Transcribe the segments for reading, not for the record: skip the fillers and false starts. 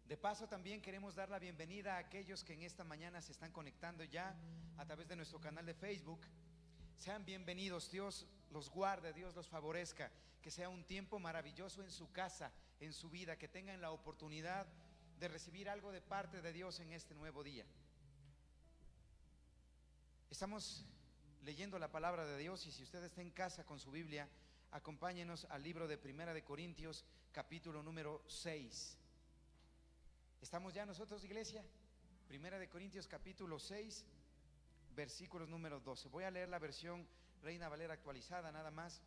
De paso, también queremos dar la bienvenida a aquellos que en esta mañana se están conectando ya a través de nuestro canal de Facebook. Sean bienvenidos, Dios los guarde, Dios los favorezca, que sea un tiempo maravilloso en su casa, en su vida, que tengan la oportunidad de recibir algo de parte de Dios en este nuevo día. Estamos leyendo la palabra de Dios, y si usted está en casa con su Biblia, acompáñenos al libro de Primera de Corintios, capítulo número 6. ¿Estamos ya nosotros, iglesia? Primera de Corintios, capítulo 6, versículos número 12. Voy a leer la versión Reina Valera actualizada nada más.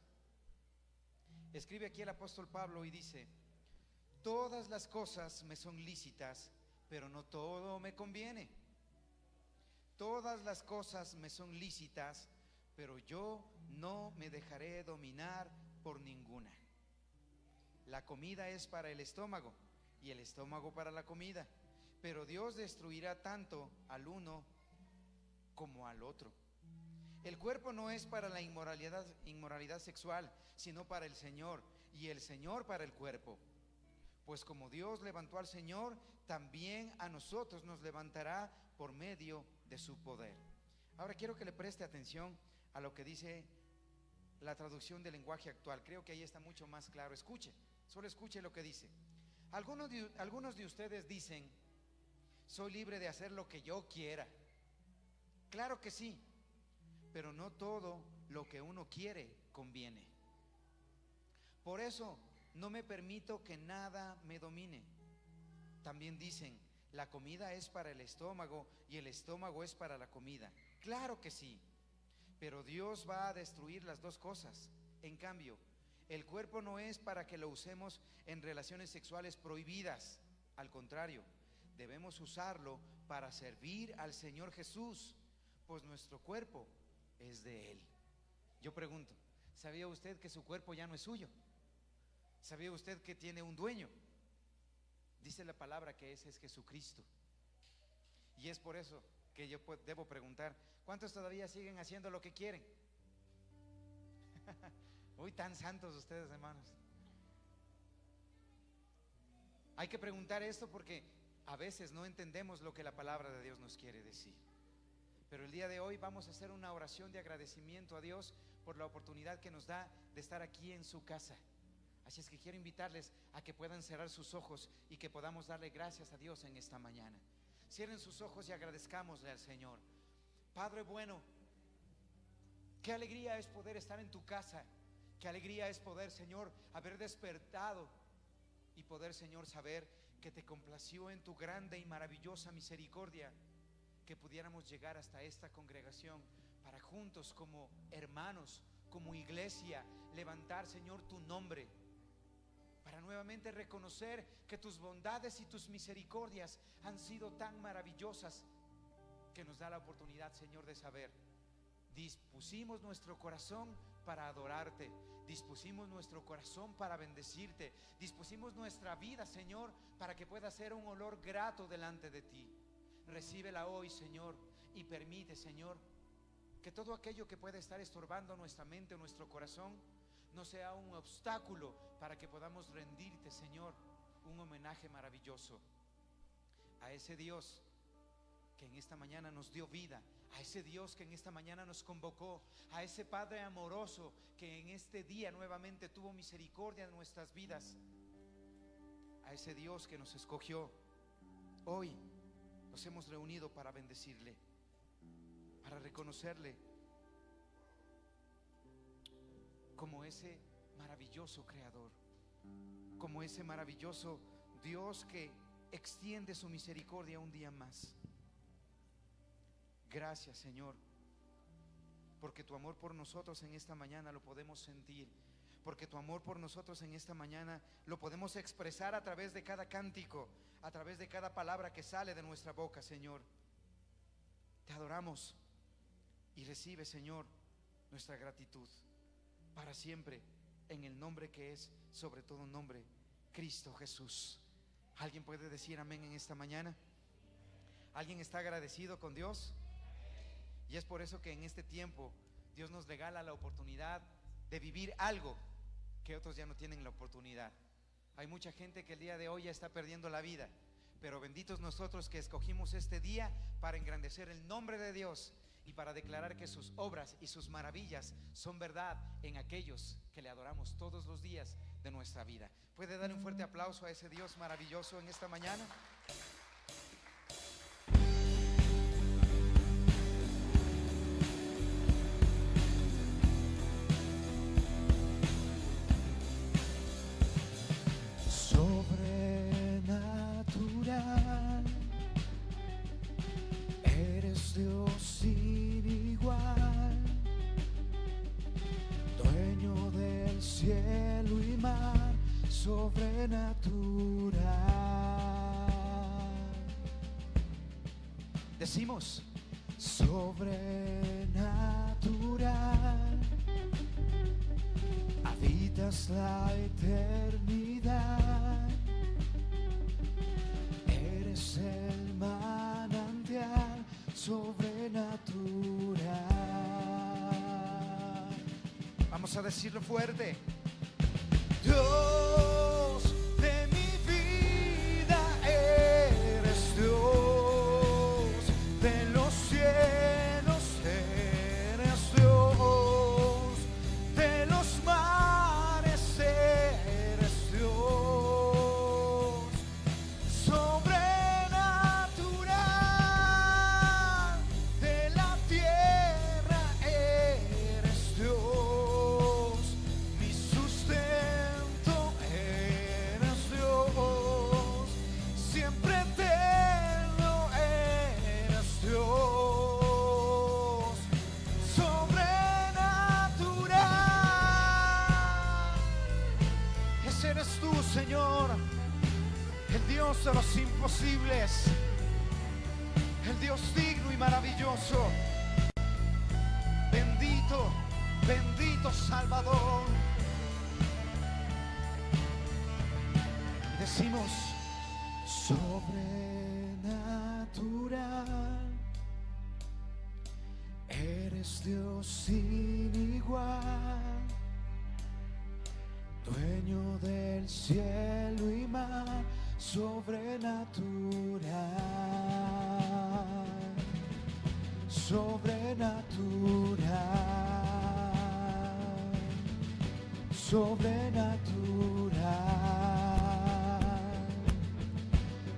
Escribe aquí el apóstol Pablo y dice: todas las cosas me son lícitas, pero no todo me conviene. Todas las cosas me son lícitas, pero yo no me dejaré dominar por ninguna. La comida es para el estómago y el estómago para la comida, pero Dios destruirá tanto al uno como al otro. El cuerpo no es para la inmoralidad sexual, sino para el Señor, y el Señor para el cuerpo. Pues como Dios levantó al Señor, también a nosotros nos levantará por medio de su poder. Ahora quiero que le preste atención a lo que dice la traducción del lenguaje actual. Creo que ahí está mucho más claro. Escuche, solo escuche lo que dice. Algunos de ustedes dicen: soy libre de hacer lo que yo quiera. Claro que sí, pero no todo lo que uno quiere conviene. Por eso no me permito que nada me domine. También dicen: la comida es para el estómago y el estómago es para la comida. Claro que sí, pero Dios va a destruir las dos cosas. En cambio, el cuerpo no es para que lo usemos en relaciones sexuales prohibidas. Al contrario, debemos usarlo para servir al Señor Jesús, pues nuestro cuerpo es de Él. Yo pregunto, ¿sabía usted que su cuerpo ya no es suyo? ¿Sabía usted que tiene un dueño? Dice la palabra que ese es Jesucristo. Y es por eso que yo debo preguntar: ¿cuántos todavía siguen haciendo lo que quieren? Uy, tan santos ustedes, hermanos. Hay que preguntar esto porque a veces no entendemos lo que la palabra de Dios nos quiere decir. Pero el día de hoy vamos a hacer una oración de agradecimiento a Dios por la oportunidad que nos da de estar aquí en su casa. Así es que quiero invitarles a que puedan cerrar sus ojos y que podamos darle gracias a Dios en esta mañana. Cierren sus ojos y agradezcámosle al Señor. Padre bueno, qué alegría es poder estar en tu casa. Qué alegría es poder, Señor, haber despertado y poder, Señor, saber que te complació en tu grande y maravillosa misericordia que pudiéramos llegar hasta esta congregación para juntos como hermanos, como iglesia, levantar, Señor, tu nombre, para nuevamente reconocer que tus bondades y tus misericordias han sido tan maravillosas que nos da la oportunidad, Señor, de saber: dispusimos nuestro corazón para adorarte, dispusimos nuestro corazón para bendecirte, dispusimos nuestra vida, Señor, para que pueda ser un olor grato delante de ti. Recíbela hoy, Señor, y permite, Señor, que todo aquello que pueda estar estorbando nuestra mente o nuestro corazón no sea un obstáculo para que podamos rendirte, Señor, un homenaje maravilloso a ese Dios que en esta mañana nos dio vida, a ese Dios que en esta mañana nos convocó, a ese Padre amoroso que en este día nuevamente tuvo misericordia de nuestras vidas, a ese Dios que nos escogió. Hoy nos hemos reunido para bendecirle, para reconocerle como ese maravilloso creador, como ese maravilloso Dios que extiende su misericordia un día más. Gracias, Señor, porque tu amor por nosotros en esta mañana lo podemos sentir, porque tu amor por nosotros en esta mañana lo podemos expresar a través de cada cántico, a través de cada palabra que sale de nuestra boca, Señor. Te adoramos y recibe, Señor, nuestra gratitud para siempre, en el nombre que es sobre todo nombre, Cristo Jesús. ¿Alguien puede decir amén en esta mañana? ¿Alguien está agradecido con Dios? Y es por eso que en este tiempo Dios nos regala la oportunidad de vivir algo que otros ya no tienen la oportunidad. Hay mucha gente que el día de hoy ya está perdiendo la vida, Pero benditos nosotros que escogimos este día para engrandecer el nombre de Dios y para declarar que sus obras y sus maravillas son verdad en aquellos que le adoramos todos los días de nuestra vida. ¿Puede dar un fuerte aplauso a ese Dios maravilloso en esta mañana? Sobrenatural, eres Dios sin igual, dueño del cielo y mar, sobrenatural. Decimos: sobrenatural, habitas la eternidad, eres el manantial sobrenatural. vamos a decirlo fuerte: Dios de mi vida, eres Dios de los cielos, eres Dios de los mares, eres Dios sobrenatural, de la tierra eres Dios, mi sustento eres Dios, siempre eterno eres Dios, sobrenatural. Ese eres tú, Señor, el Dios de los imposibles, el Dios digno y maravilloso. Bendito, bendito Salvador. Y decimos: sobrenatural, eres Dios sin igual, dueño del cielo y mar, sobrenatural, sobrenatural, sobrenatural,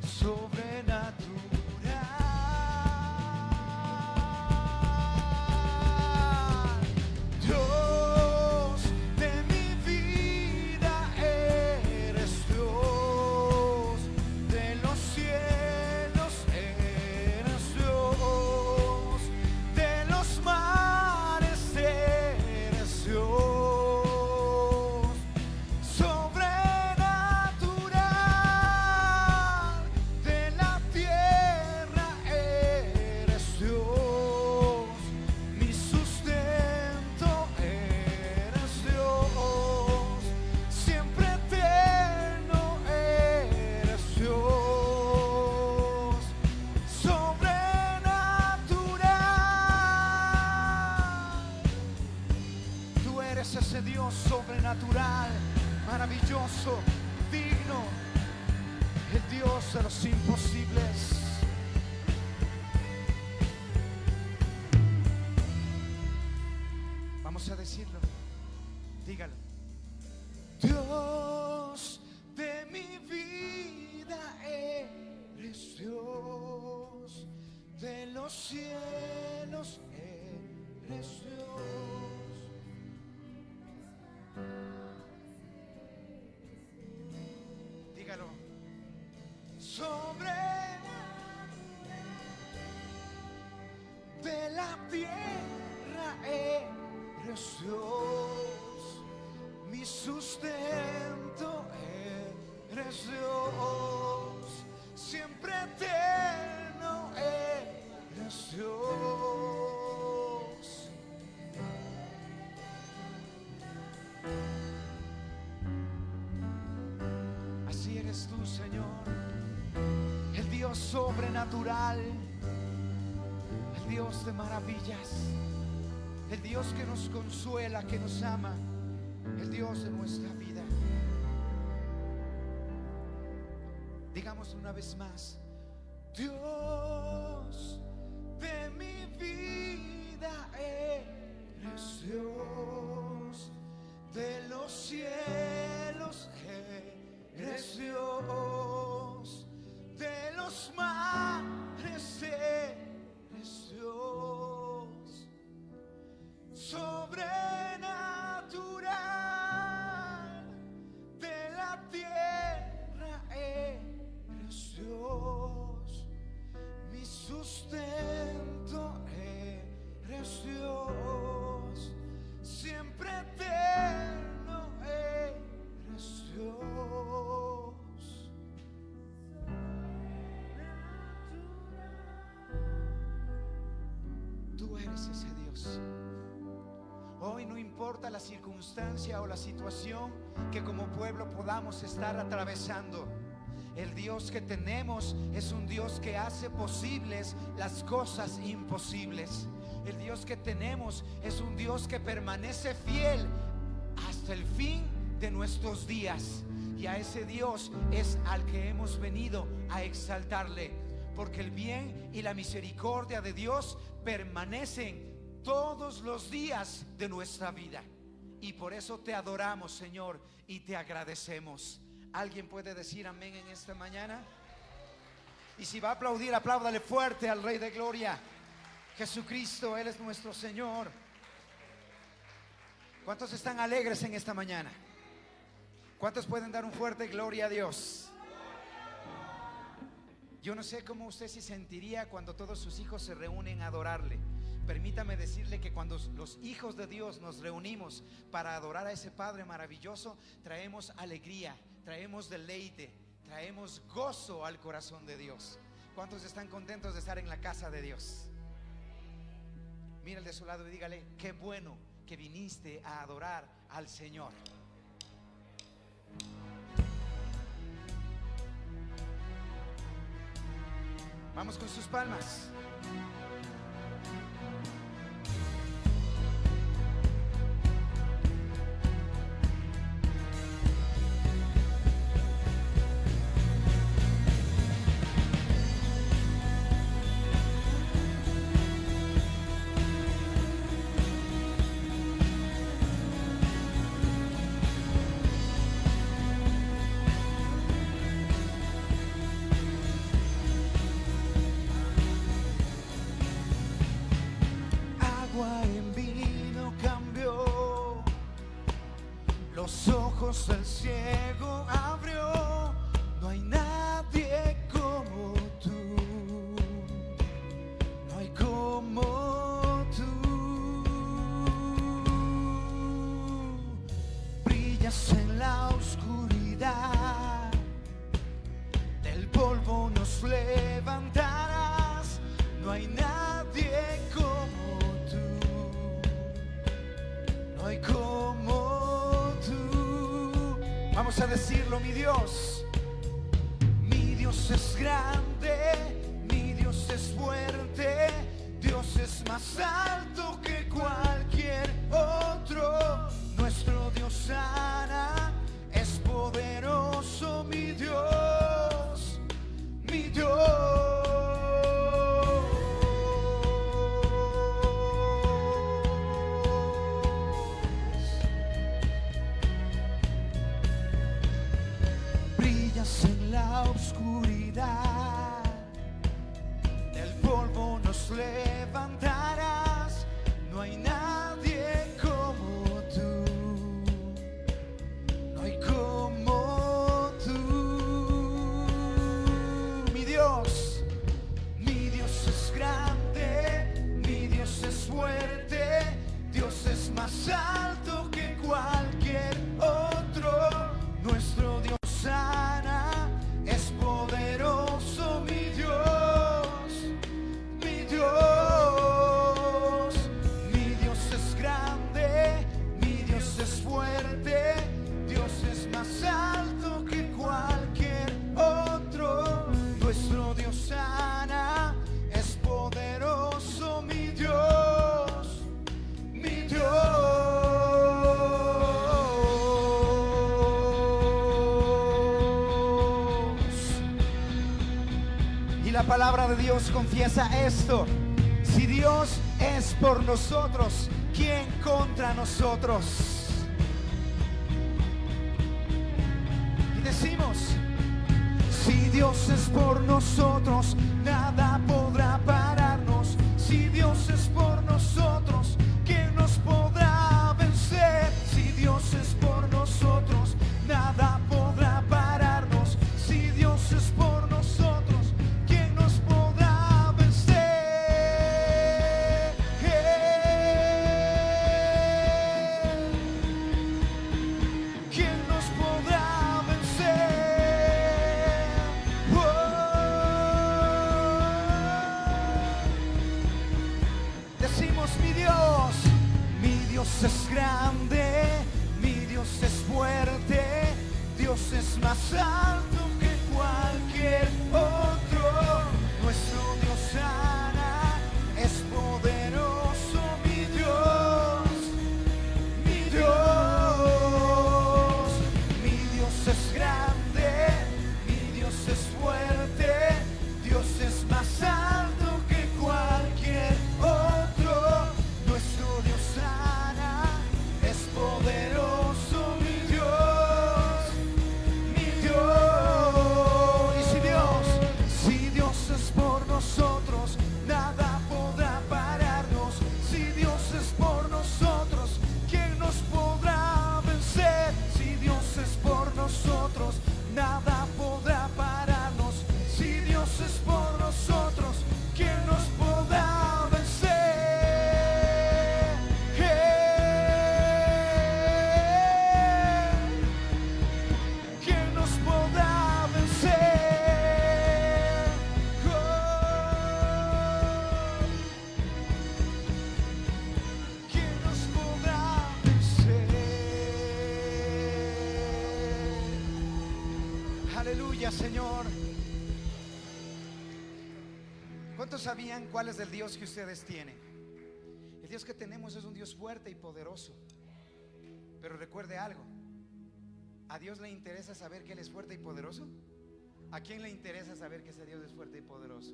sobrenatural. Dios de mi vida, eres Dios de los cielos, eres Dios de los mares, eres Dios sobrenatural, de la tierra eres Dios, mi sustento eres Dios, siempre eterno eres Dios sobrenatural. Tú eres ese Dios sobrenatural, maravilloso, digno, el Dios de los imposibles. vamos a decirlo, dígalo: Dios de mi vida, eres Dios de los cielos, eres Dios. dígalo: Sobrenatural, de la tierra eres Dios, mi sustento eres Dios, siempre eterno eres Dios. así eres tú, Señor, el Dios sobrenatural, el Dios de maravillas, el Dios que nos consuela, que nos ama, el Dios de nuestra vida. Digamos una vez más: Dios de mi vida, eres Dios de los cielos, eres Dios de los mares, eres Dios sobrenatural de la tierra, eres Dios mi sustento, eres Dios siempre eterno, eres Dios. Tú eres ese Dios. Hoy no importa la circunstancia o la situación que como pueblo podamos estar atravesando, el Dios que tenemos es un Dios que hace posibles las cosas imposibles. El Dios que tenemos es un Dios que permanece fiel hasta el fin de nuestros días. Y a ese Dios es al que hemos venido a exaltarle, porque el bien y la misericordia de Dios permanecen todos los días de nuestra vida. Y por eso te adoramos, Señor, y te agradecemos. ¿Alguien puede decir amén en esta mañana? Y si va a aplaudir, apláudale fuerte al Rey de Gloria, Jesucristo. Él es nuestro Señor. ¿Cuántos están alegres en esta mañana? ¿Cuántos pueden dar un fuerte gloria a Dios? Yo no sé cómo usted se sentiría cuando todos sus hijos se reúnen a adorarle. Permítame decirle que cuando los hijos de Dios nos reunimos para adorar a ese Padre maravilloso, traemos alegría, traemos deleite, traemos gozo al corazón de Dios. ¿Cuántos están contentos de estar en la casa de Dios? Mira al de su lado y dígale: qué bueno que viniste a adorar al Señor. Vamos con sus palmas. Los ojos del ciego abrió. No hay nadie como tú. No hay como tú. Brillas en la oscuridad. Del polvo nos levantarás. No hay nadie como tú. No hay como. Vamos a decirlo: mi Dios es grande, mi Dios es fuerte, Dios es más alto que cualquier otro. Nuestro Dios sana, es poderoso, mi Dios, mi Dios. En la oscuridad, del polvo nos levantarás. No hay nadie como tú. No hay como tú. Mi Dios es grande, mi Dios es fuerte, Dios es más alto que cualquier otro. Nuestro Dios sana, es poderoso. la palabra de Dios confiesa esto: si Dios es por nosotros, ¿quién contra nosotros? Y decimos: si Dios es por nosotros, nada podrá pararnos. Si Dios es por nosotros, ¿quién nos podrá vencer? Si Dios es por nosotros, nada podrá pararnos. Si Dios es por nosotros, ¿quién nos podrá vencer? ¿Quién nos podrá vencer? Decimos: mi Dios es grande, mi Dios es fuerte, Dios es más alto que cualquier otro. Nuestro Dios sana, es poderoso, mi Dios, mi Dios. Mi Dios es grande, mi Dios es fuerte, Dios es más alto que cualquier otro. Nuestro Dios sana, es poderoso, mi Dios, mi Dios. Y si Dios es por nosotros, nada podrá pararnos. Si Dios es por nosotros, ¿quién nos podrá vencer? Si Dios es por nosotros, nada podrá pararnos. Si Dios es por nosotros, ¿quién nos podrá vencer? ¿Quién nos podrá vencer? ¿Quién nos podrá vencer? Aleluya, Señor. ¿Cuántos sabían cuál es el Dios que ustedes tienen? El Dios que tenemos es un Dios fuerte y poderoso. Pero recuerde algo: ¿a Dios le interesa saber que Él es fuerte y poderoso? ¿A quién le interesa saber que ese Dios es fuerte y poderoso?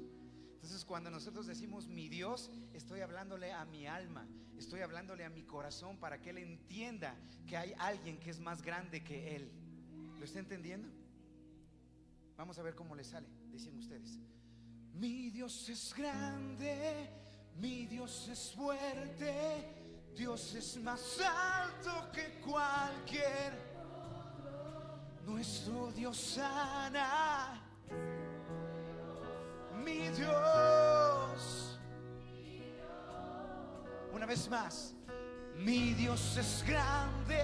Entonces, cuando nosotros decimos mi Dios, estoy hablándole a mi alma, estoy hablándole a mi corazón, para que Él entienda que hay alguien que es más grande que Él. ¿Lo está entendiendo? Vamos a ver cómo le sale. Dicen ustedes: mi Dios es grande, mi Dios es fuerte, Dios es más alto que cualquier. Nuestro Dios sana, mi Dios. Una vez más: mi Dios es grande,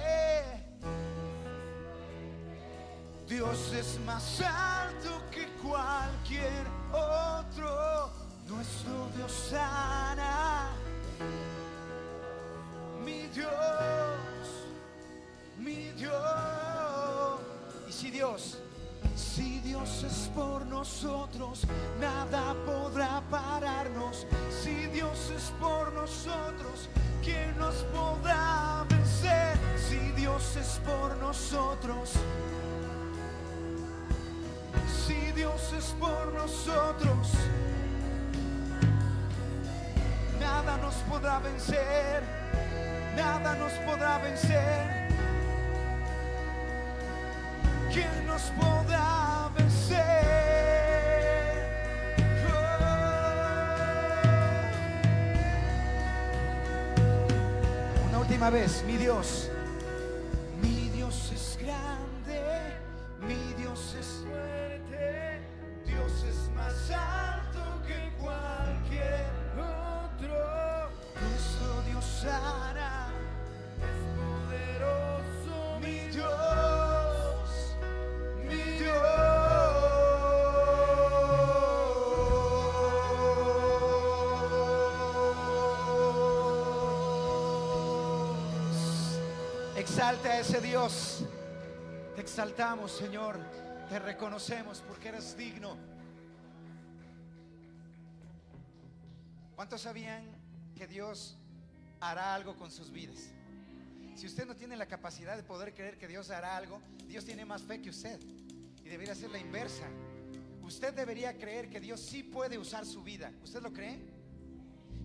Dios es más alto que cualquier otro. Nuestro Dios sana, mi Dios, mi Dios. Y si Dios es por nosotros, nada podrá pararnos. Si Dios es por nosotros, ¿quién nos podrá vencer? Si Dios es por nosotros, si Dios es por nosotros, nada nos podrá vencer, nada nos podrá vencer. ¿Quién nos podrá vencer? Una última vez: mi Dios es grande, mi Dios es fuerte, Dios es más alto que cualquier otro. Nuestro Dios sana, es poderoso, mi Dios, mi Dios. Exalta a ese Dios. Te exaltamos, Señor. Te reconocemos porque eres digno. ¿Cuántos sabían que Dios hará algo con sus vidas? Si usted no tiene la capacidad de poder creer que Dios hará algo, Dios tiene más fe que usted, y debería ser la inversa. Usted debería creer que Dios sí puede usar su vida. ¿Usted lo cree?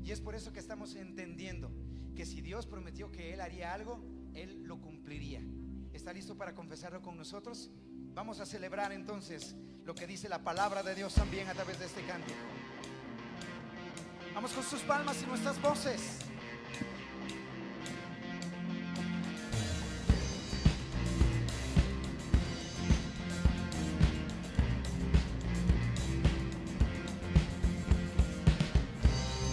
Y es por eso que estamos entendiendo que si Dios prometió que Él haría algo, Él lo cumpliría. ¿Está listo para confesarlo con nosotros? Vamos a celebrar entonces lo que dice la palabra de Dios también a través de este canto. Vamos con sus palmas y nuestras voces.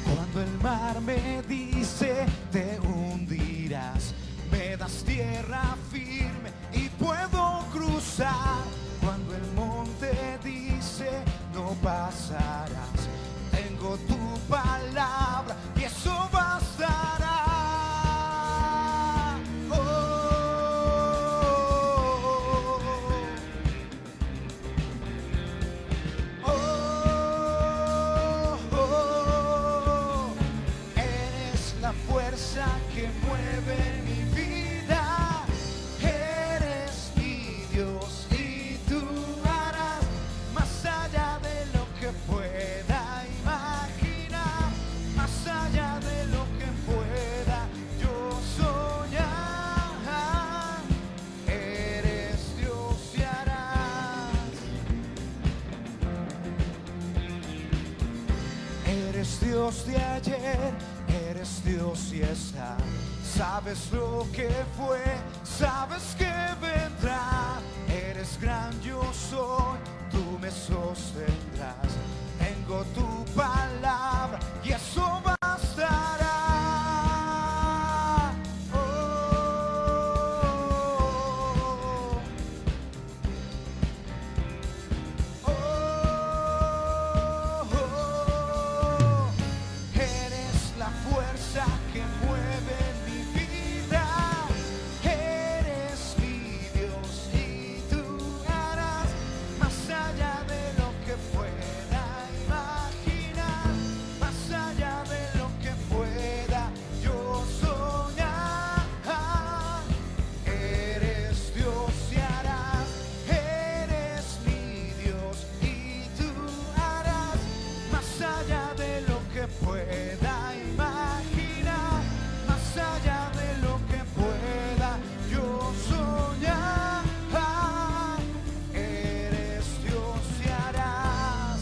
Cuando el mar me dice te hundirás, me das tierra firme y puedo cruzar. Cuando el monte dice no pasarás, tengo tu palabra y eso bastará. Eres la fuerza que mueve mi vida. Eres mi Dios y tú harás más allá de lo que pueda imaginar, más allá de lo que pueda yo soñar. Eres Dios y harás. Eres Dios de ayer, eres Dios y está. Sabes lo que fue, sabes que vendrá. Eres gran, yo soy, tú me sostendrás. Tengo tu palabra y eso bastará. Eres la fuerza que mueve mi vida. Eres mi Dios y tú harás más allá de lo que pueda imaginar, más allá de lo que pueda yo soñar. Eres Dios y harás. Eres mi Dios y tú harás más allá de lo que pueda imaginar, más allá de lo que pueda yo soñar. Eres Dios y harás.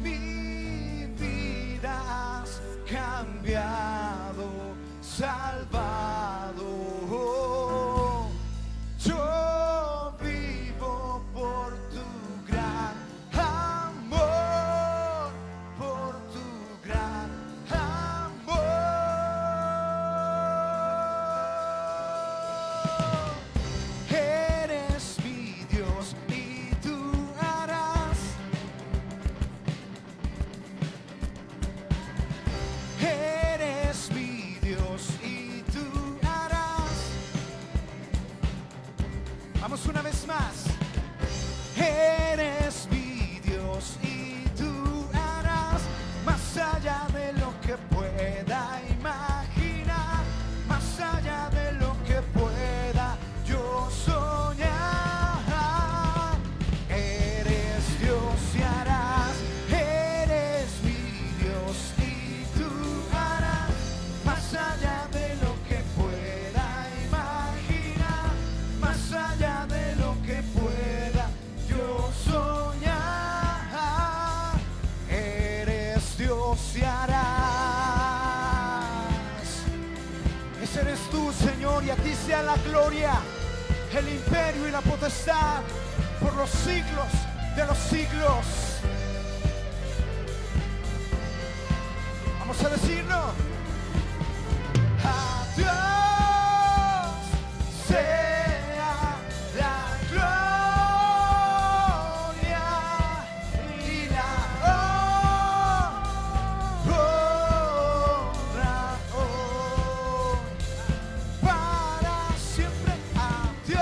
Mi vida has cambiado, salvado. Yo vivo por tu gran amor, por tu gran amor. Eres mi Dios y tú harás. Eres mi Dios y tú harás. Vamos una vez más. Eres mi Dios y tú harás más allá de lo que pueda imaginar, más allá de lo que pueda yo soñar. Eres Dios y harás. Eres mi Dios y tú harás más allá de lo que pueda imaginar, más allá de lo que pueda yo soñar. Eres Dios y harás. Ese eres tú, Señor, y a ti sea la gloria, el imperio y la potestad por los siglos de los siglos. Vamos a decirlo. A Dios sea la gloria y la honra hoy para siempre. A Dios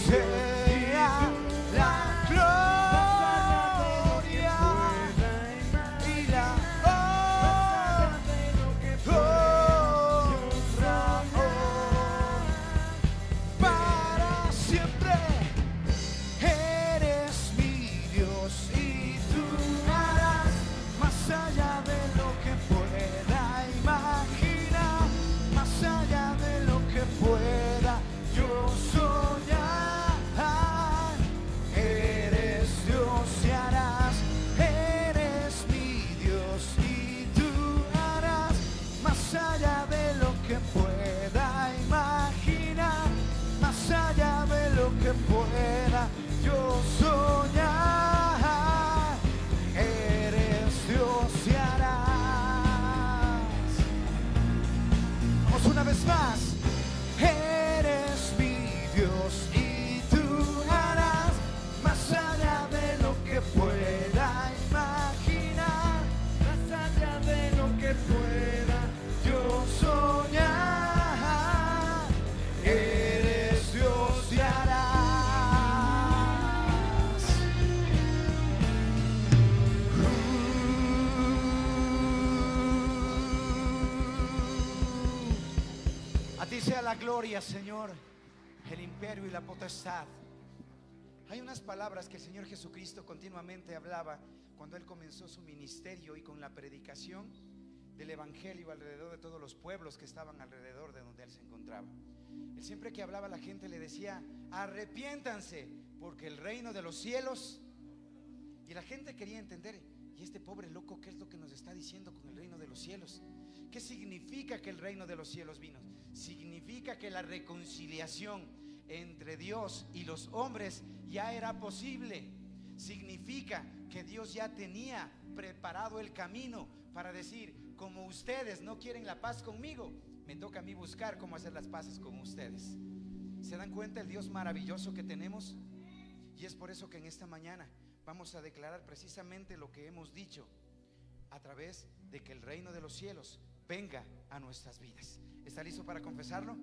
sea la gloria y la honra. que pueda yo soñar, eres Dios y harás. Vamos una vez más. Eres mi Dios y tú harás más allá de lo que pueda imaginar, más allá de lo que pueda yo soñar. Eres Dios y harás. A ti sea la gloria, Señor, el imperio y la potestad. Hay unas palabras que el Señor Jesucristo continuamente hablaba cuando Él comenzó su ministerio y con la predicación del evangelio alrededor de todos los pueblos que estaban alrededor de donde Él se encontraba. Él siempre que hablaba a la gente le decía: arrepiéntanse, porque el reino de los cielos. Y la gente quería entender: ¿y este pobre loco qué es lo que nos está diciendo con el reino de los cielos? ¿Qué significa que el reino de los cielos vino? Significa que la reconciliación entre Dios y los hombres ya era posible. Significa que Dios ya tenía preparado el camino para decir: como ustedes no quieren la paz conmigo, me toca a mí buscar cómo hacer las paces con ustedes. ¿Se dan cuenta el Dios maravilloso que tenemos? Y es por eso que en esta mañana vamos a declarar precisamente lo que hemos dicho, a través de que el reino de los cielos venga a nuestras vidas. ¿Está listo para confesarlo?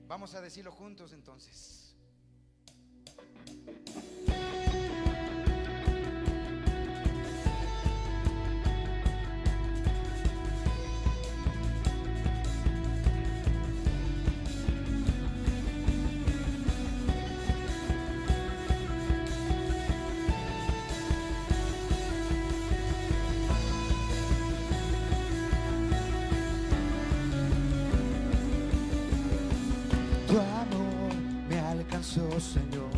Vamos a decirlo juntos entonces. Tu amor me alcanzó, Señor,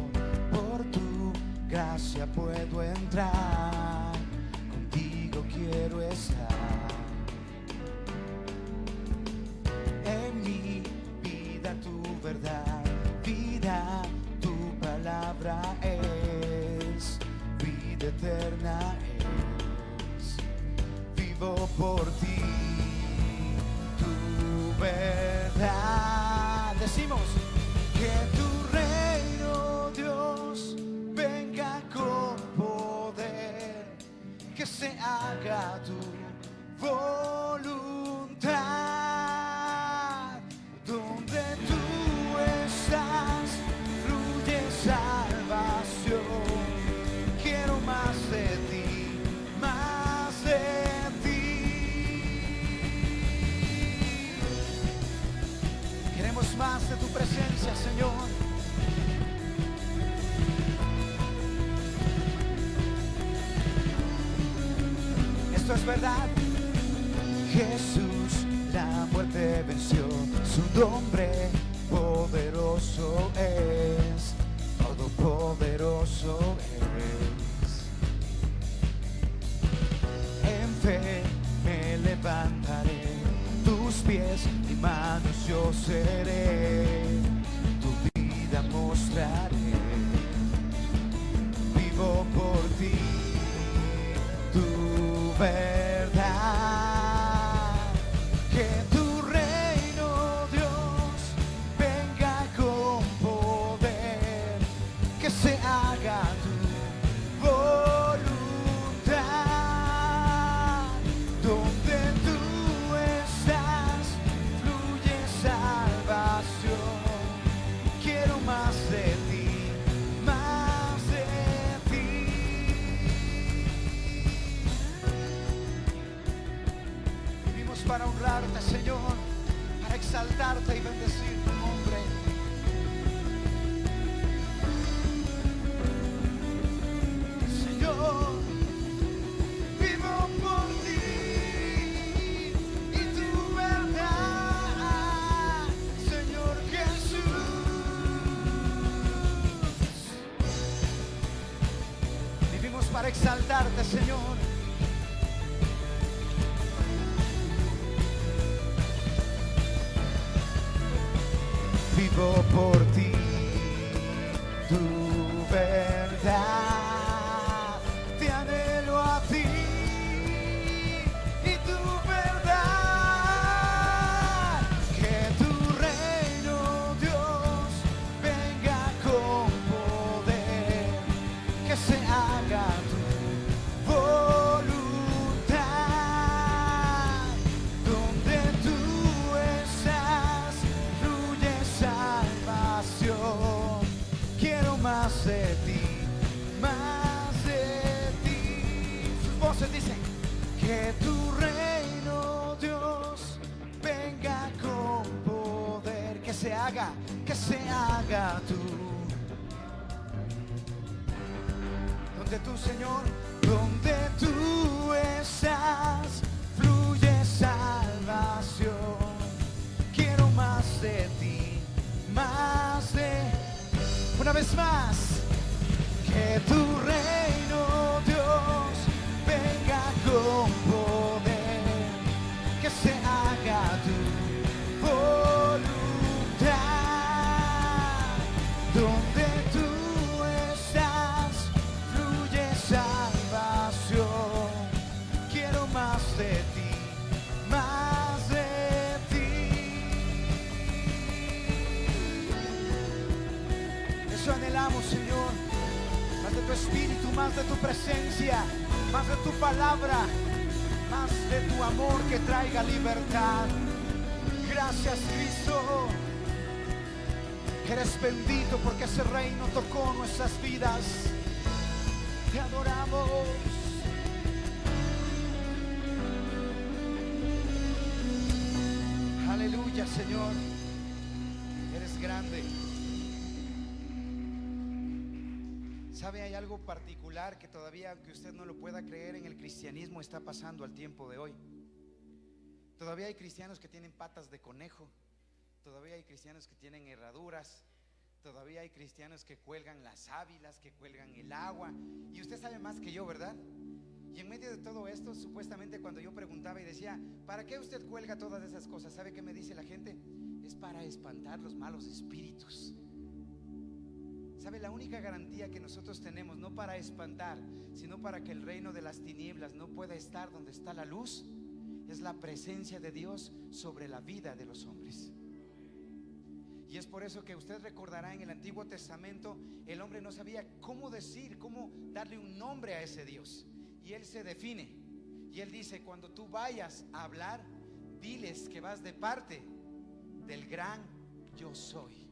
por tu gracia puedo entrar, contigo quiero estar. En mi vida tu verdad, vida, tu palabra es, vida eterna es. Vivo por ti, tu verdad. Decimos: que tu reino, Dios, venga con poder, que se haga tu voluntad. Donde tú estás, fluye salvación. Quiero más de ti, más de más de tu presencia, Señor. Esto es verdad. Jesús la muerte venció, su nombre poderoso es, todopoderoso es. En fe me levantaré, tus pies y manos yo seré, tu vida mostraré. Vivo por ti, tu verdad. Que tu reino, Dios, venga con poder, que se haga tu voluntad. Donde tú estás, fluye salvación. Quiero más de ti, más de ti. Vivimos para honrarte, Señor, para exaltarte y bendecir tu nombre. Señor, vivo por ti y tu verdad, Señor Jesús. Vivimos para exaltarte, Señor. Vivo por ti, tu más de ti, más de ti. Sus voces dicen que tu reino, Dios, venga con poder, que se haga tú. Donde tú, Señor, donde tú estás, fluye salvación. Quiero más de ti, más de... Una vez más, que tu reino, Dios, venga con poder, que se haga tu voluntad. Donde tú estás, fluye salvación. Quiero más de ti, más de ti. Eso anhelamos, Señor. Más de tu espíritu, más de tu presencia, más de tu palabra, más de tu amor que traiga libertad. Gracias, Cristo. Eres bendito porque ese reino tocó nuestras vidas. Te adoramos. Aleluya, Señor. Eres grande. ¿Sabe? Hay algo particular que todavía, aunque usted no lo pueda creer, en el cristianismo está pasando al tiempo de hoy. Todavía hay cristianos que tienen patas de conejo. Todavía hay cristianos que tienen herraduras. Todavía hay cristianos que cuelgan las sábilas, que cuelgan el agua. Y usted sabe más que yo, ¿verdad? Y en medio de todo esto, supuestamente cuando yo preguntaba y decía, ¿para qué usted cuelga todas esas cosas? ¿Sabe qué me dice la gente? Es para espantar los malos espíritus. ¿Sabe? La única garantía que nosotros tenemos, no para espantar, sino para que el reino de las tinieblas no pueda estar donde está la luz, es la presencia de Dios sobre la vida de los hombres. Y es por eso que usted recordará, en el Antiguo Testamento el hombre no sabía cómo decir, cómo darle un nombre a ese Dios. Y él se define. Y él dice, cuando tú vayas a hablar, diles que vas de parte del gran yo soy.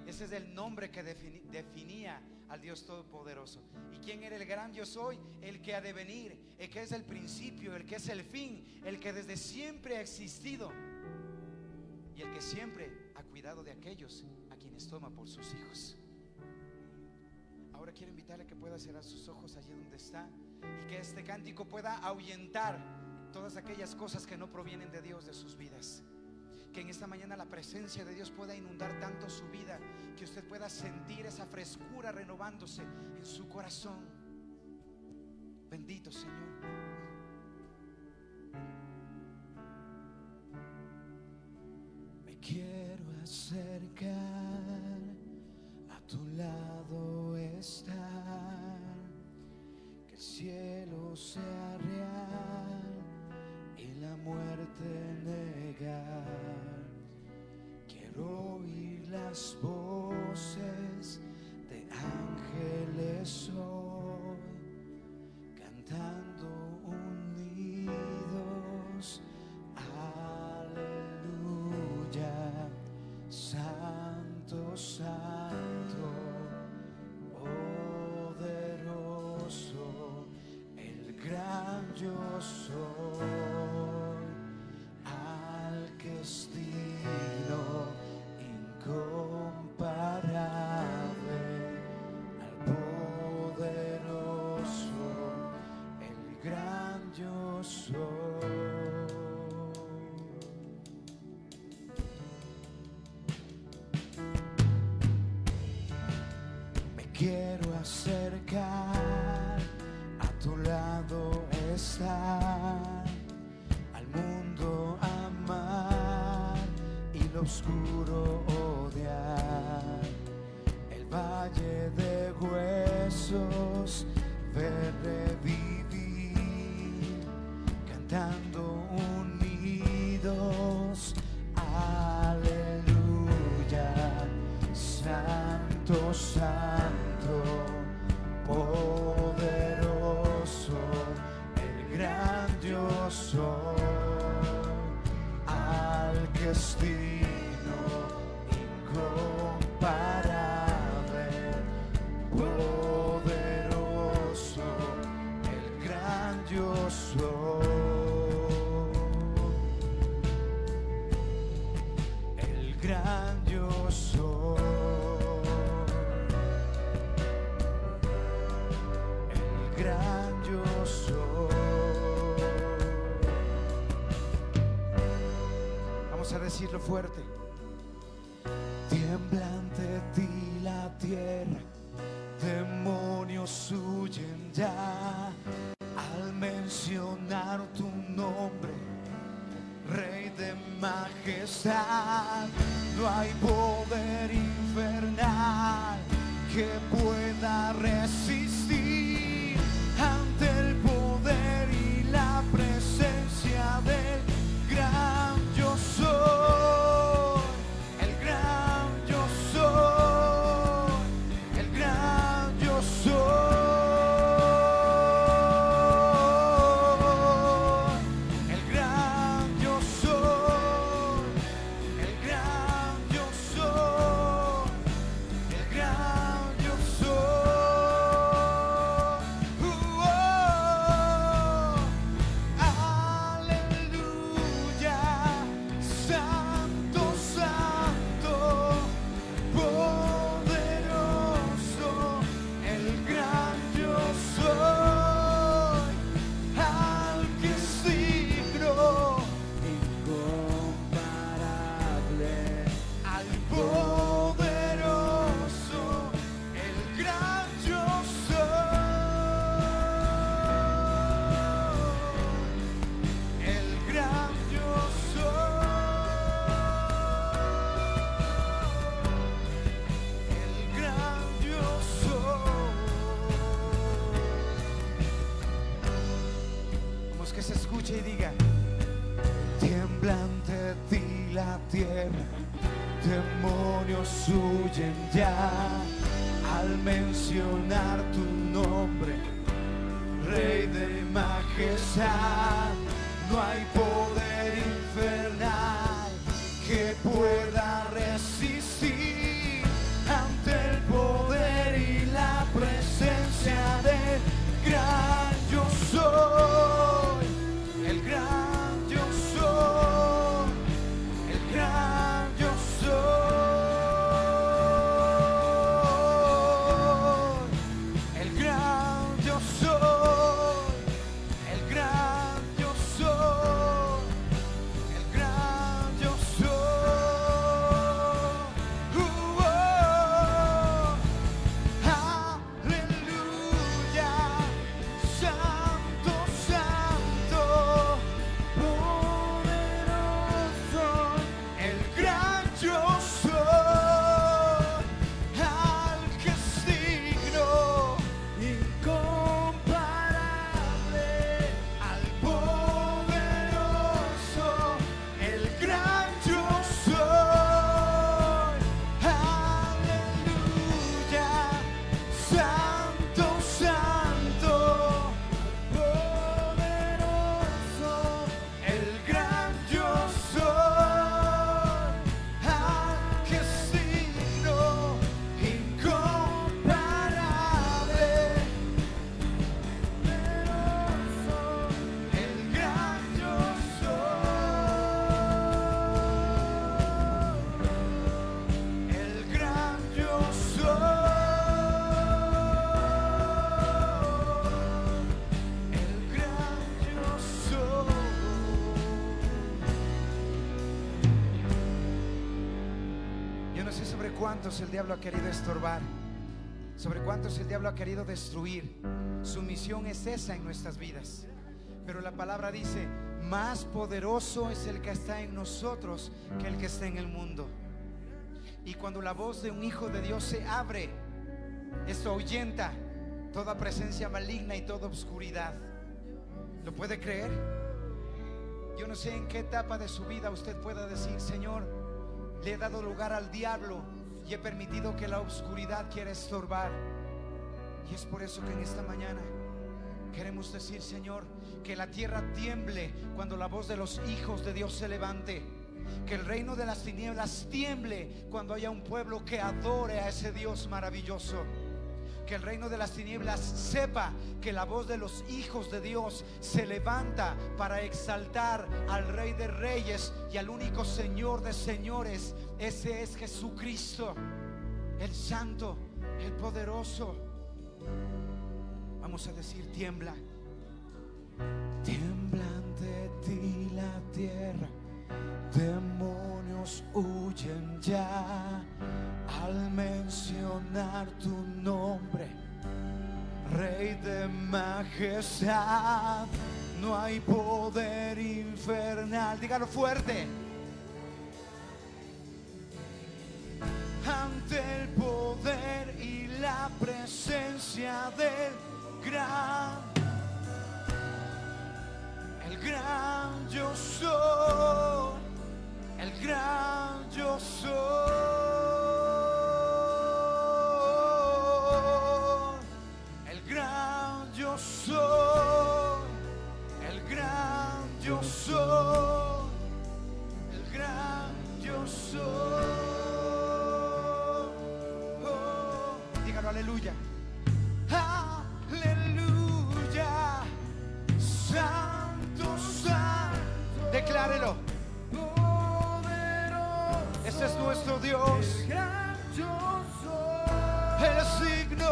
Ese es el nombre que definía al Dios Todopoderoso. ¿Y quién era el gran yo soy? El que ha de venir, el que es el principio, el que es el fin, el que desde siempre ha existido y el que siempre ha cuidado de aquellos a quienes toma por sus hijos. Ahora quiero invitarle a que pueda cerrar sus ojos allí donde está y que este cántico pueda ahuyentar todas aquellas cosas que no provienen de Dios de sus vidas. Que en esta mañana la presencia de Dios pueda inundar tanto su vida, que usted pueda sentir esa frescura renovándose en su corazón. Bendito Señor. Me quiero acercar, a tu lado estar, que el cielo sea real y la muerte negar. Quiero oír las voces de ángeles hoy, cantando unidos, aleluya, santo, santo, poderoso, el gran yo soy, al que estimo incomparable, al poderoso, el gran yo soy. Me quiero acercar, a tu lado estar, al mundo amar y lo oscuro odiar, el valle de huesos ver revivir, cantando unidos, aleluya, santo, santo, poderoso, el gran yo soy, al que estimo incomparable, Dígaslo fuerte. Tiembla ante ti la tierra, demonios huyen ya al mencionar tu nombre, Rey de majestad. No hay poder infernal que pueda resistir ante el poder y la presencia del gran yo soy, el gran yo soy, el gran yo soy, el gran yo soy, el gran yo soy, el gran yo soy. Aleluya, Santo, Santo, poderoso, el gran yo soy, al que es digno, incomparable, al poderoso, el gran yo soy, el gran yo soy, el gran yo soy. Vamos, que se escuche y diga: tiembla ante ti la tierra, demonios huyen ya al mencionar tu nombre, Rey de majestad. No hay poder infernal que pueda resistir ante el poder y la presencia del gran yo soy, el gran yo soy, el gran yo soy, el gran yo soy, el gran yo soy, el gran yo cuántos el diablo ha querido estorbar, sobre cuántos el diablo ha querido destruir. Su misión es esa en nuestras vidas. Pero la palabra dice: más poderoso es el que está en nosotros que el que está en el mundo. Y cuando la voz de un hijo de Dios se abre, esto ahuyenta toda presencia maligna y toda oscuridad. ¿Lo puede creer? Yo no sé en qué etapa de su vida usted pueda decir: Señor, le he dado lugar al diablo y he permitido que la oscuridad quiera estorbar. Y es por eso que en esta mañana queremos decir: Señor, que la tierra tiemble cuando la voz de los hijos de Dios se levante. Que el reino de las tinieblas tiemble cuando haya un pueblo que adore a ese Dios maravilloso. Que el reino de las tinieblas sepa que la voz de los hijos de Dios se levanta para exaltar al Rey de Reyes y al único Señor de señores. Ese es Jesucristo, el Santo, el Poderoso. Vamos a decir: tiembla. Tiembla ante ti la tierra, demonios demonios huyen ya al mencionar tu nombre, Rey de majestad. No hay poder infernal, dígalo fuerte, ante el poder y la presencia del el gran yo soy, el gran yo soy, el gran yo soy, el gran yo soy, el gran yo soy. Oh, dígalo, aleluya. Aleluya, santo, santo, declárelo. Ese es nuestro Dios, el gran yo soy, el signo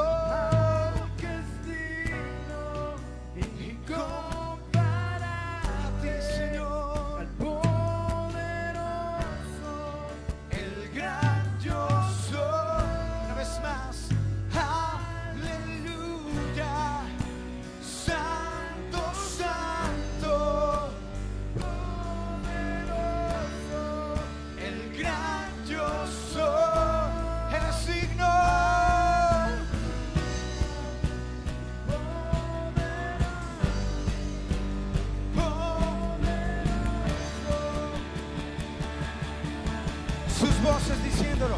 que es digno y comparado a ti, Señor, al poderoso, el gran yo soy. Una vez más. Sus voces diciéndolo.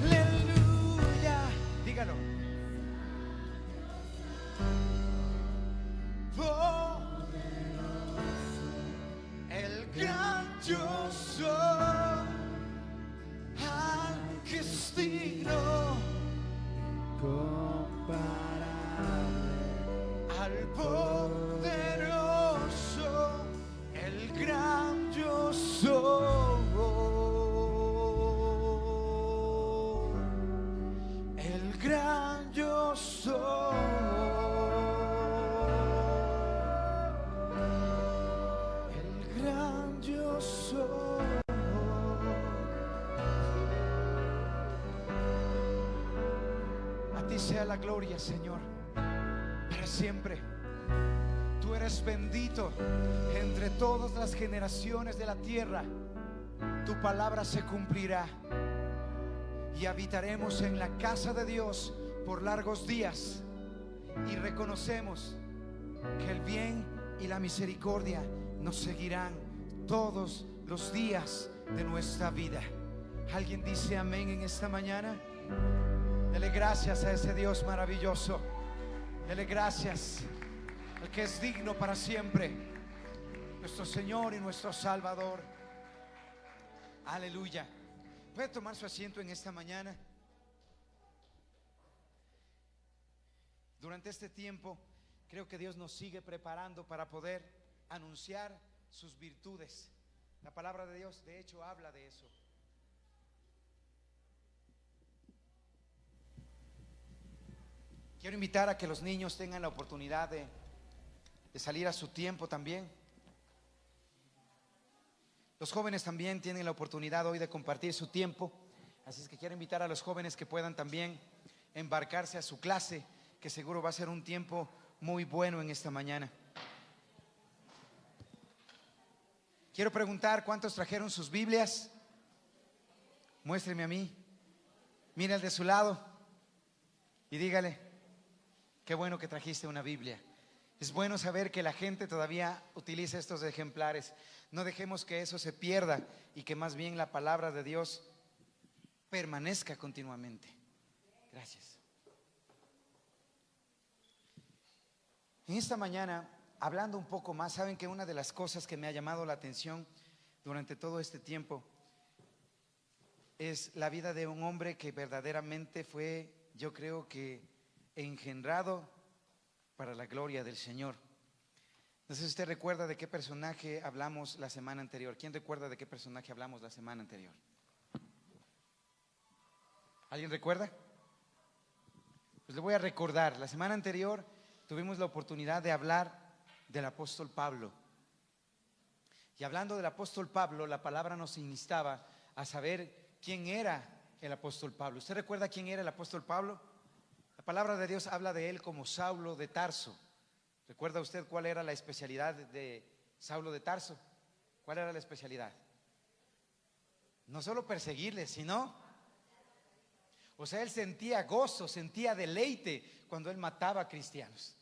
Aleluya. Dígalo. El gran yo soy, al que es digno, comparable al poderoso, el gran yo soy. El gran yo soy, el gran yo soy. A ti sea la gloria, Señor, para siempre. Tú eres bendito entre todas las generaciones de la tierra. Tu palabra se cumplirá y habitaremos en la casa de Dios por largos días, y reconocemos que el bien y la misericordia nos seguirán todos los días de nuestra vida. ¿Alguien dice amén en esta mañana? Dele gracias a ese Dios maravilloso. Dele gracias al que es digno para siempre, nuestro Señor y nuestro Salvador. Aleluya. ¿Puede tomar su asiento en esta mañana? Durante este tiempo creo que Dios nos sigue preparando para poder anunciar sus virtudes. La palabra de Dios de hecho habla de eso. Quiero invitar a que los niños tengan la oportunidad de salir a su tiempo también. Los jóvenes también tienen la oportunidad hoy de compartir su tiempo, así es que quiero invitar a los jóvenes que puedan también embarcarse a su clase, que seguro va a ser un tiempo muy bueno en esta mañana. Quiero preguntar, ¿cuántos trajeron sus Biblias? Muéstreme a mí. Mire al de su lado y dígale: qué bueno que trajiste una Biblia. Es bueno saber que la gente todavía utiliza estos ejemplares. No dejemos que eso se pierda y que más bien la palabra de Dios permanezca continuamente. Gracias. En esta mañana, hablando un poco más, saben que una de las cosas que me ha llamado la atención durante todo este tiempo es la vida de un hombre que verdaderamente fue, yo creo que, engendrado para la gloria del Señor. No sé si usted recuerda de qué personaje hablamos la semana anterior. ¿Quién recuerda de qué personaje hablamos la semana anterior? ¿Alguien recuerda? Pues le voy a recordar. La semana anterior tuvimos la oportunidad de hablar del apóstol Pablo. Y hablando del apóstol Pablo, la palabra nos instaba a saber quién era el apóstol Pablo. ¿Usted recuerda quién era el apóstol Pablo? La palabra de Dios habla de él como Saulo de Tarso. ¿Recuerda usted cuál era la especialidad de Saulo de Tarso? ¿Cuál era la especialidad? No solo perseguirle, sino, o sea, él sentía gozo, sentía deleite cuando él mataba a cristianos.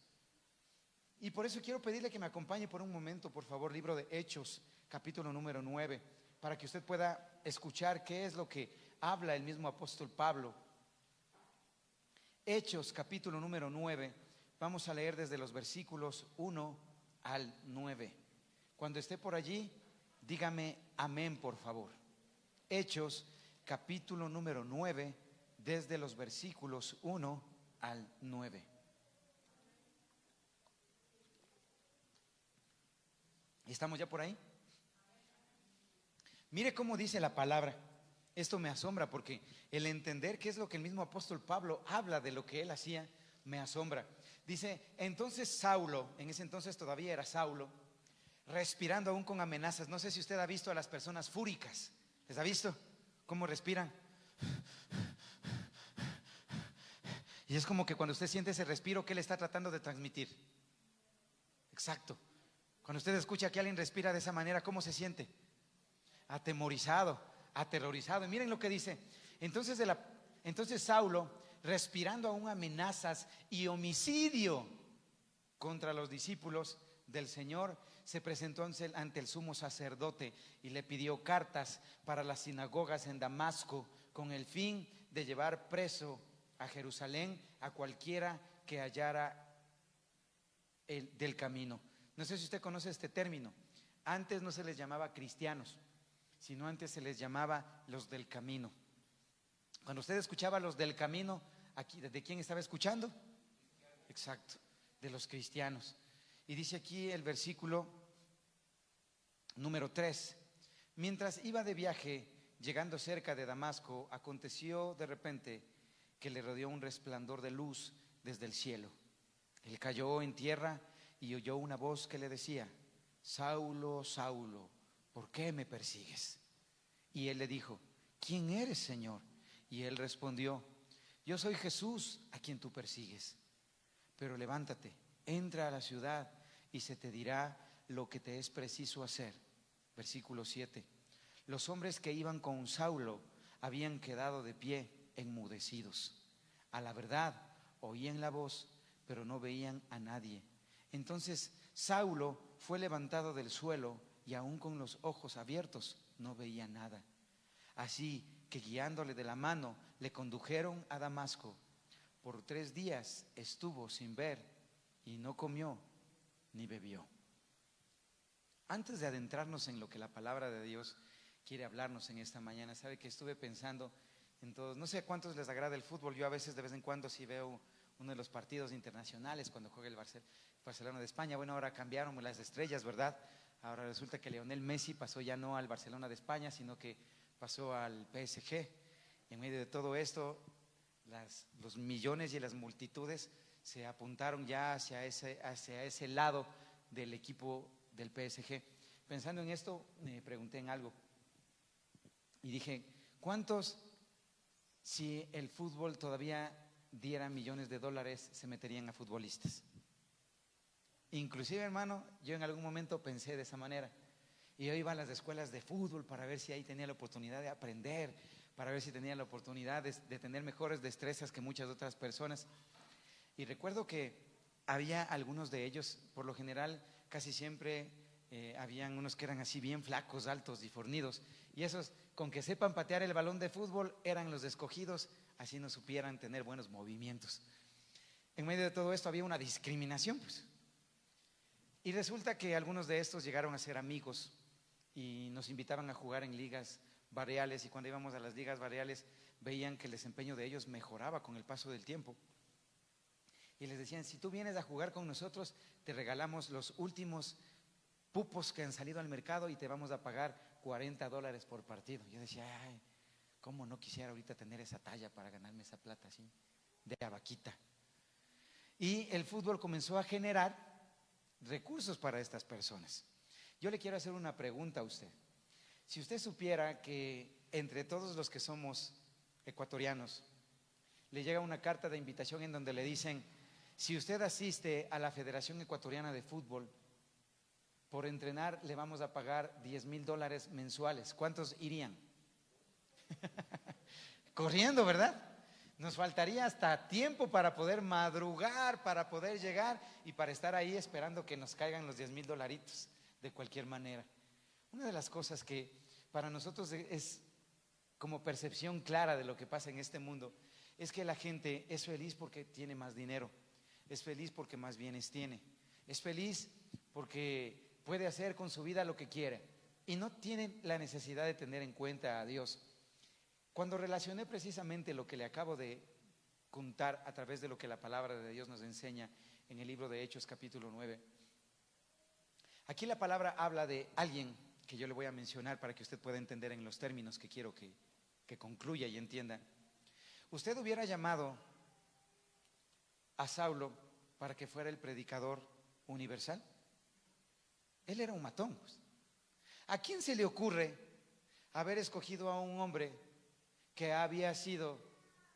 Y por eso quiero pedirle que me acompañe por un momento, por favor, libro de Hechos, capítulo número 9, para que usted pueda escuchar qué es lo que habla el mismo apóstol Pablo. Hechos, capítulo número 9, vamos a leer desde los versículos 1 al 9. Cuando esté por allí, dígame amén, por favor. Hechos, capítulo número 9, desde los versículos 1 al 9. ¿Estamos ya por ahí? Mire cómo dice la palabra. Esto me asombra porque el entender qué es lo que el mismo apóstol Pablo habla de lo que él hacía, me asombra. Dice, entonces Saulo, en ese entonces todavía era Saulo, respirando aún con amenazas. No sé si usted ha visto a las personas fúricas. ¿Les ha visto cómo respiran? Y es como que cuando usted siente ese respiro, ¿qué le está tratando de transmitir? Exacto. Cuando usted escucha que alguien respira de esa manera, ¿cómo se siente? Atemorizado, aterrorizado. Y miren lo que dice. Entonces Saulo, respirando aún amenazas y homicidio contra los discípulos del Señor, se presentó ante el sumo sacerdote y le pidió cartas para las sinagogas en Damasco, con el fin de llevar preso a Jerusalén a cualquiera que hallara del camino. No sé si usted conoce este término. Antes no se les llamaba cristianos, sino antes se les llamaba los del camino. Cuando usted escuchaba los del camino, ¿de quién estaba escuchando? Exacto, de los cristianos. Y dice aquí el versículo número 3. Mientras iba de viaje, llegando cerca de Damasco, aconteció de repente que le rodeó un resplandor de luz desde el cielo. Él cayó en tierra y oyó una voz que le decía: Saulo, Saulo, ¿por qué me persigues? Y él le dijo: ¿quién eres, Señor? Y él respondió: yo soy Jesús a quien tú persigues. Pero levántate, entra a la ciudad y se te dirá lo que te es preciso hacer. Versículo 7. Los hombres que iban con Saulo habían quedado de pie, enmudecidos. A la verdad oían la voz, pero no veían a nadie. Entonces Saulo fue levantado del suelo y aún con los ojos abiertos no veía nada. Así que guiándole de la mano le condujeron a Damasco. Por 3 días estuvo sin ver y no comió ni bebió. Antes de adentrarnos en lo que la palabra de Dios quiere hablarnos en esta mañana, sabe que estuve pensando en todos. No sé a cuántos les agrada el fútbol. Yo a veces de vez en cuando sí veo uno de los partidos internacionales cuando juega el Barcelona de España. Bueno, ahora cambiaron las estrellas, ¿verdad? Ahora resulta que Lionel Messi pasó ya no al Barcelona de España, sino que pasó al PSG. Y en medio de todo esto, los millones y las multitudes se apuntaron ya hacia ese lado del equipo del PSG. Pensando en esto, me pregunté en algo y dije: ¿cuántos, si el fútbol todavía diera millones de dólares, se meterían a futbolistas? Inclusive, hermano, yo en algún momento pensé de esa manera. Y yo iba a las escuelas de fútbol para ver si ahí tenía la oportunidad de aprender, para ver si tenía la oportunidad de tener mejores destrezas que muchas otras personas. Y recuerdo que había algunos de ellos, por lo general, casi siempre habían unos que eran así bien flacos, altos y fornidos. Y esos, con que sepan patear el balón de fútbol, eran los escogidos, así no supieran tener buenos movimientos. En medio de todo esto había una discriminación, pues. Y resulta que algunos de estos llegaron a ser amigos y nos invitaban a jugar en ligas barriales, y cuando íbamos a las ligas barriales veían que el desempeño de ellos mejoraba con el paso del tiempo y les decían: si tú vienes a jugar con nosotros, te regalamos los últimos pupos que han salido al mercado y te vamos a pagar $40 por partido. Yo decía: ay, cómo no quisiera ahorita tener esa talla para ganarme esa plata así de vaquita. Y el fútbol comenzó a generar recursos para estas personas. Yo le quiero hacer una pregunta a usted. Si usted supiera que entre todos los que somos ecuatorianos, le llega una carta de invitación en donde le dicen: si usted asiste a la Federación Ecuatoriana de Fútbol, por entrenar le vamos a pagar $10,000 mensuales, ¿cuántos irían? Corriendo, ¿verdad? Nos faltaría hasta tiempo para poder madrugar, para poder llegar y para estar ahí esperando que nos caigan los $10,000 de cualquier manera. Una de las cosas que para nosotros es como percepción clara de lo que pasa en este mundo es que la gente es feliz porque tiene más dinero, es feliz porque más bienes tiene, es feliz porque puede hacer con su vida lo que quiere y no tiene la necesidad de tener en cuenta a Dios. Cuando relacioné precisamente lo que le acabo de contar a través de lo que la palabra de Dios nos enseña en el libro de Hechos capítulo 9, aquí la palabra habla de alguien que yo le voy a mencionar para que usted pueda entender en los términos que quiero que concluya y entienda. Usted hubiera llamado a Saulo para que fuera el predicador universal. Él era un matón, pues. ¿A quién se le ocurre haber escogido a un hombre que había sido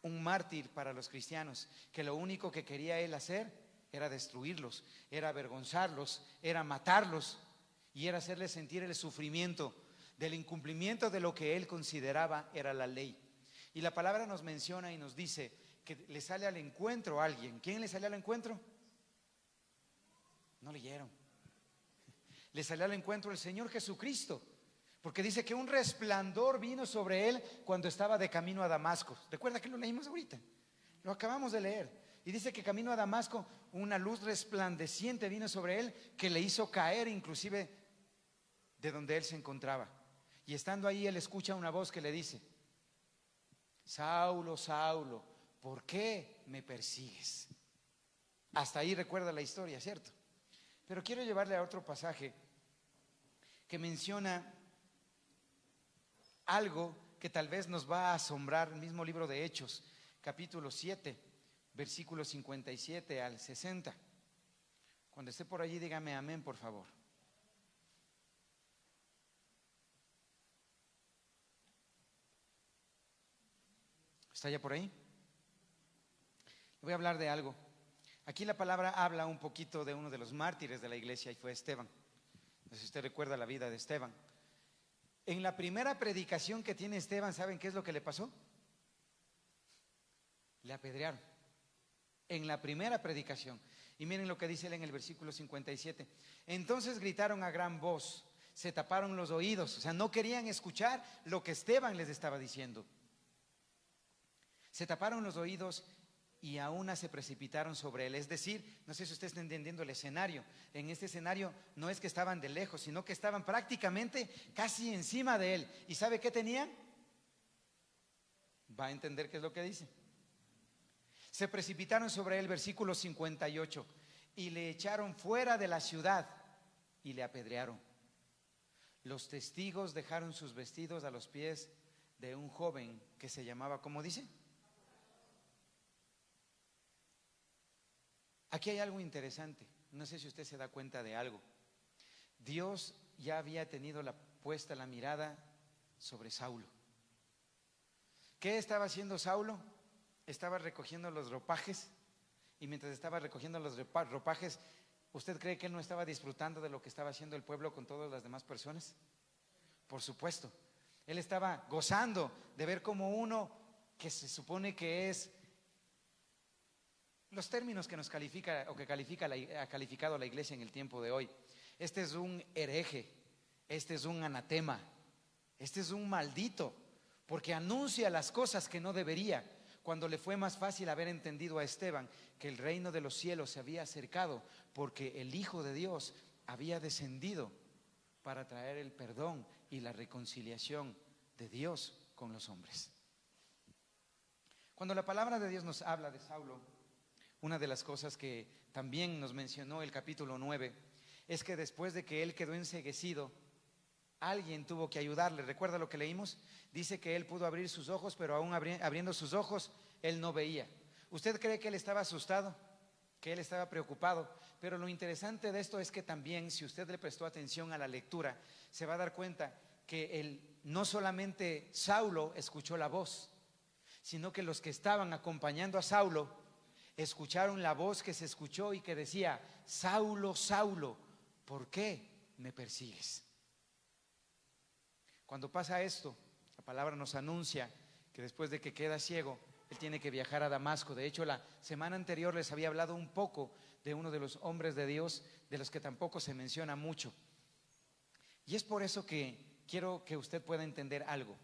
un mártir para los cristianos, que lo único que quería él hacer era destruirlos, era avergonzarlos, era matarlos y era hacerles sentir el sufrimiento del incumplimiento de lo que él consideraba era la ley? Y la palabra nos menciona y nos dice que le sale al encuentro a alguien. ¿Quién le salió al encuentro? No leyeron. Le salió al encuentro el Señor Jesucristo, porque dice que un resplandor vino sobre él cuando estaba de camino a Damasco. ¿Recuerda que lo leímos ahorita? Lo acabamos de leer. Y dice que camino a Damasco una luz resplandeciente vino sobre él que le hizo caer inclusive de donde él se encontraba. Y estando ahí él escucha una voz que le dice: Saulo, Saulo, ¿por qué me persigues? Hasta ahí recuerda la historia, ¿cierto? Pero quiero llevarle a otro pasaje que menciona algo que tal vez nos va a asombrar. El mismo libro de Hechos, capítulo 7, versículos 57 al 60. Cuando esté por allí, dígame amén, por favor. ¿Está ya por ahí? Le voy a hablar de algo. Aquí la palabra habla un poquito de uno de los mártires de la iglesia y fue Esteban. No sé si usted recuerda la vida de Esteban. En la primera predicación que tiene Esteban, ¿saben qué es lo que le pasó? Le apedrearon. En la primera predicación. Y miren lo que dice él en el versículo 57. Entonces gritaron a gran voz, se taparon los oídos, o sea, no querían escuchar lo que Esteban les estaba diciendo. Se taparon los oídos y a una se precipitaron sobre él. Es decir, no sé si usted está entendiendo el escenario. En este escenario no es que estaban de lejos, sino que estaban prácticamente casi encima de él. ¿Y sabe qué tenían? Va a entender qué es lo que dice. Se precipitaron sobre él, versículo 58, y le echaron fuera de la ciudad y le apedrearon. Los testigos dejaron sus vestidos a los pies de un joven que se llamaba, ¿cómo dice? Aquí hay algo interesante. No sé si usted se da cuenta de algo. Dios ya había tenido puesta la mirada sobre Saulo. ¿Qué estaba haciendo Saulo? Estaba recogiendo los ropajes. Y mientras estaba recogiendo los ropajes, ¿usted cree que él no estaba disfrutando de lo que estaba haciendo el pueblo con todas las demás personas? Por supuesto. Él estaba gozando de ver como uno que se supone que es los términos que nos califica o que ha calificado la iglesia en el tiempo de hoy. Este es un hereje, este es un anatema, este es un maldito, porque anuncia las cosas que no debería, cuando le fue más fácil haber entendido a Esteban que el reino de los cielos se había acercado, porque el Hijo de Dios había descendido para traer el perdón y la reconciliación de Dios con los hombres. Cuando la palabra de Dios nos habla de Saulo, una de las cosas que también nos mencionó el capítulo 9 es que después de que él quedó enceguecido, alguien tuvo que ayudarle. ¿Recuerda lo que leímos? Dice que él pudo abrir sus ojos, pero aún abriendo sus ojos, él no veía. ¿Usted cree que él estaba asustado? que él estaba preocupado. Pero lo interesante de esto es que también, si usted le prestó atención a la lectura, se va a dar cuenta que no solamente Saulo escuchó la voz, sino que los que estaban acompañando a Saulo escucharon la voz que se escuchó y que decía: Saulo, Saulo, ¿por qué me persigues? Cuando pasa esto, la palabra nos anuncia que después de que queda ciego, él tiene que viajar a Damasco. De hecho, la semana anterior les había hablado un poco de uno de los hombres de Dios, de los que tampoco se menciona mucho. Y es por eso que quiero que usted pueda entender algo.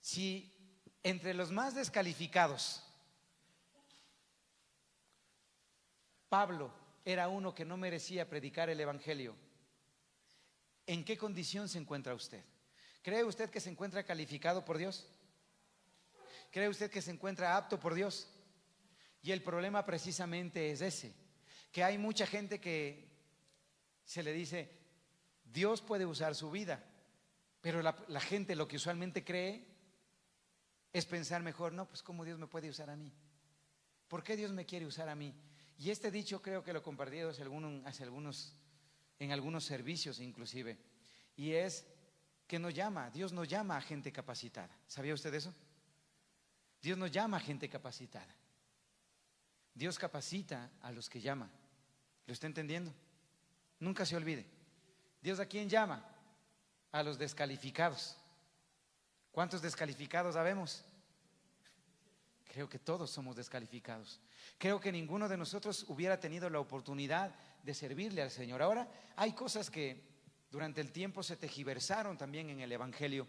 Si entre los más descalificados, Pablo era uno que no merecía predicar el evangelio, ¿en qué condición se encuentra usted? ¿Cree usted que se encuentra calificado por Dios? ¿Cree usted que se encuentra apto por Dios? Y el problema precisamente es ese, que hay mucha gente que se le dice: Dios puede usar su vida, pero la gente lo que usualmente cree es pensar mejor: no, pues ¿cómo Dios me puede usar a mí? ¿Por qué Dios me quiere usar a mí? Y este dicho creo que lo compartí en algunos servicios inclusive, y es que Dios nos llama a gente capacitada. ¿Sabía usted eso? Dios nos llama a gente capacitada. Dios capacita a los que llama. ¿Lo está entendiendo? Nunca se olvide. ¿Dios a quién llama? A los descalificados. ¿Cuántos descalificados sabemos? Creo que todos somos descalificados. Creo que ninguno de nosotros hubiera tenido la oportunidad de servirle al Señor. Ahora, hay cosas que durante el tiempo se tergiversaron también en el evangelio,